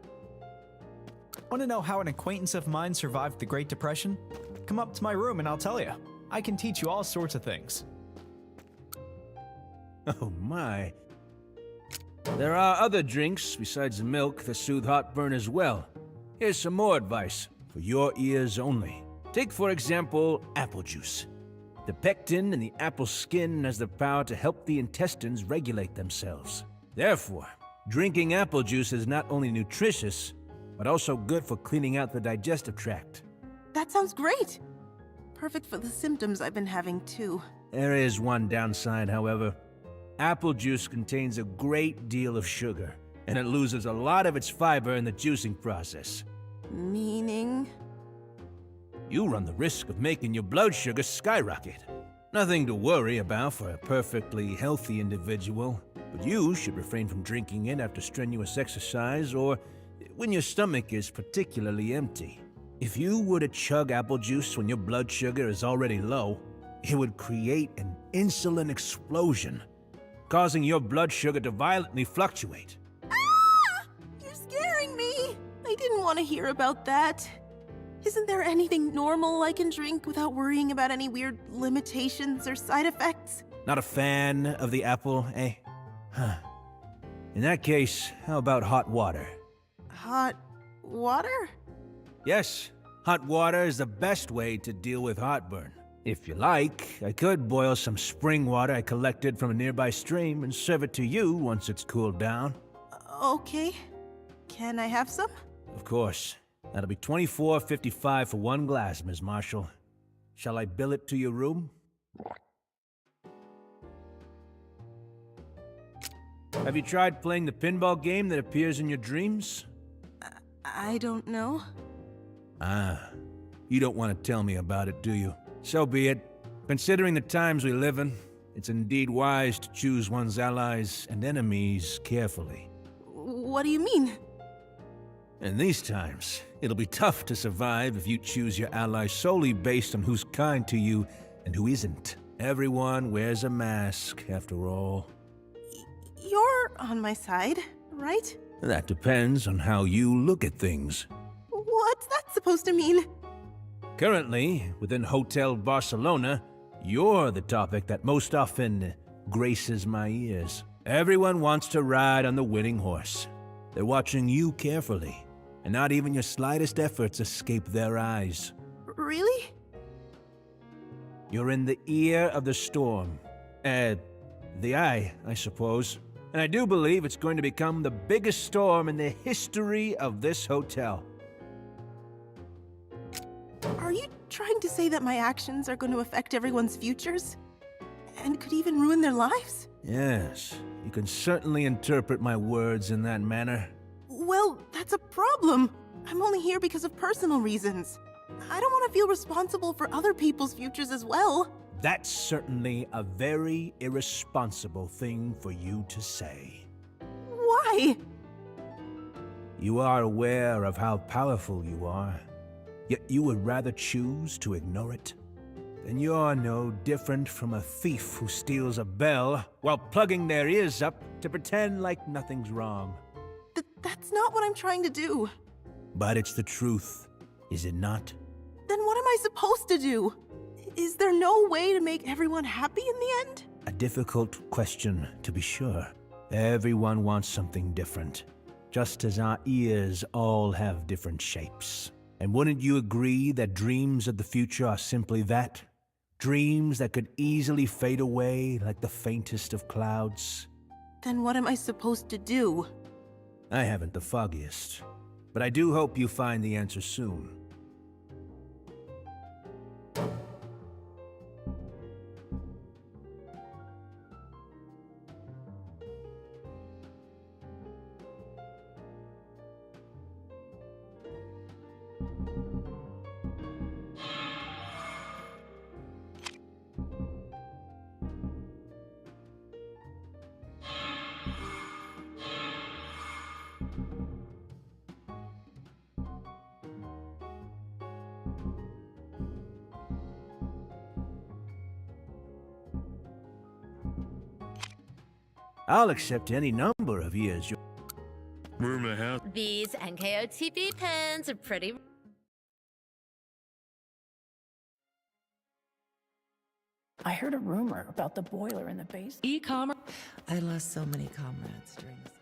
Speaker 19: Want to know how an acquaintance of mine survived the Great Depression? Come up to my room and I'll tell you. I can teach you all sorts of things.
Speaker 6: Oh my. There are other drinks besides milk that soothe heartburn as well. Here's some more advice, for your ears only. Take, for example, apple juice. The pectin in the apple skin has the power to help the intestines regulate themselves. Therefore, drinking apple juice is not only nutritious, but also good for cleaning out the digestive tract.
Speaker 2: That sounds great! Perfect for the symptoms I've been having, too.
Speaker 6: There is one downside, however. Apple juice contains a great deal of sugar, and it loses a lot of its fiber in the juicing process.
Speaker 2: Meaning?
Speaker 6: You run the risk of making your blood sugar skyrocket. Nothing to worry about for a perfectly healthy individual, but you should refrain from drinking it after strenuous exercise or when your stomach is particularly empty. If you were to chug apple juice when your blood sugar is already low, it would create an insulin explosion, causing your blood sugar to violently fluctuate.
Speaker 2: Ah! You're scaring me! I didn't want to hear about that. Isn't there anything normal I can drink without worrying about any weird limitations or side effects?
Speaker 6: Not a fan of the apple, eh? Huh. In that case, how about hot water?
Speaker 2: Hot water?
Speaker 6: Yes, hot water is the best way to deal with heartburn. If you like, I could boil some spring water I collected from a nearby stream and serve it to you once it's cooled down.
Speaker 2: Okay. Can I have some?
Speaker 6: Of course. That'll be $24.55 for one glass, Ms. Marshall. Shall I bill it to your room? Have you tried playing the pinball game that appears in your dreams?
Speaker 2: I don't know.
Speaker 6: Ah, you don't want to tell me about it, do you? So be it. Considering the times we live in, it's indeed wise to choose one's allies and enemies carefully.
Speaker 2: What do you mean?
Speaker 6: In these times, it'll be tough to survive if you choose your allies solely based on who's kind to you and who isn't. Everyone wears a mask, after all.
Speaker 2: You're on my side, right?
Speaker 6: That depends on how you look at things.
Speaker 2: What's that supposed to mean?
Speaker 6: Currently, within Hotel Barcelona, you're the topic that most often graces my ears. Everyone wants to ride on the winning horse. They're watching you carefully, and not even your slightest efforts escape their eyes.
Speaker 2: Really?
Speaker 6: You're in the ear of the storm. The eye, I suppose. And I do believe it's going to become the biggest storm in the history of this hotel.
Speaker 2: Are you trying to say that my actions are going to affect everyone's futures? And could even ruin their lives?
Speaker 6: Yes, you can certainly interpret my words in that manner.
Speaker 2: Well, that's a problem. I'm only here because of personal reasons. I don't want to feel responsible for other people's futures as well.
Speaker 6: That's certainly a very irresponsible thing for you to say.
Speaker 2: Why?
Speaker 6: You are aware of how powerful you are, yet you would rather choose to ignore it. Then you're no different from a thief who steals a bell while plugging their ears up to pretend like nothing's wrong.
Speaker 2: That's not what I'm trying to do.
Speaker 6: But it's the truth, is it not?
Speaker 2: Then what am I supposed to do? Is there no way to make everyone happy in the end?
Speaker 6: A difficult question, to be sure. Everyone wants something different, just as our ears all have different shapes. And wouldn't you agree that dreams of the future are simply that? Dreams that could easily fade away like the faintest of clouds?
Speaker 2: Then what am I supposed to do?
Speaker 6: I haven't the foggiest, but I do hope you find the answer soon. I'll accept any number of years.
Speaker 18: Rumor has
Speaker 17: These NKOTB pins are pretty.
Speaker 16: I heard a rumor about the boiler in the basement.
Speaker 14: E-commerce.
Speaker 9: I lost so many comrades during this.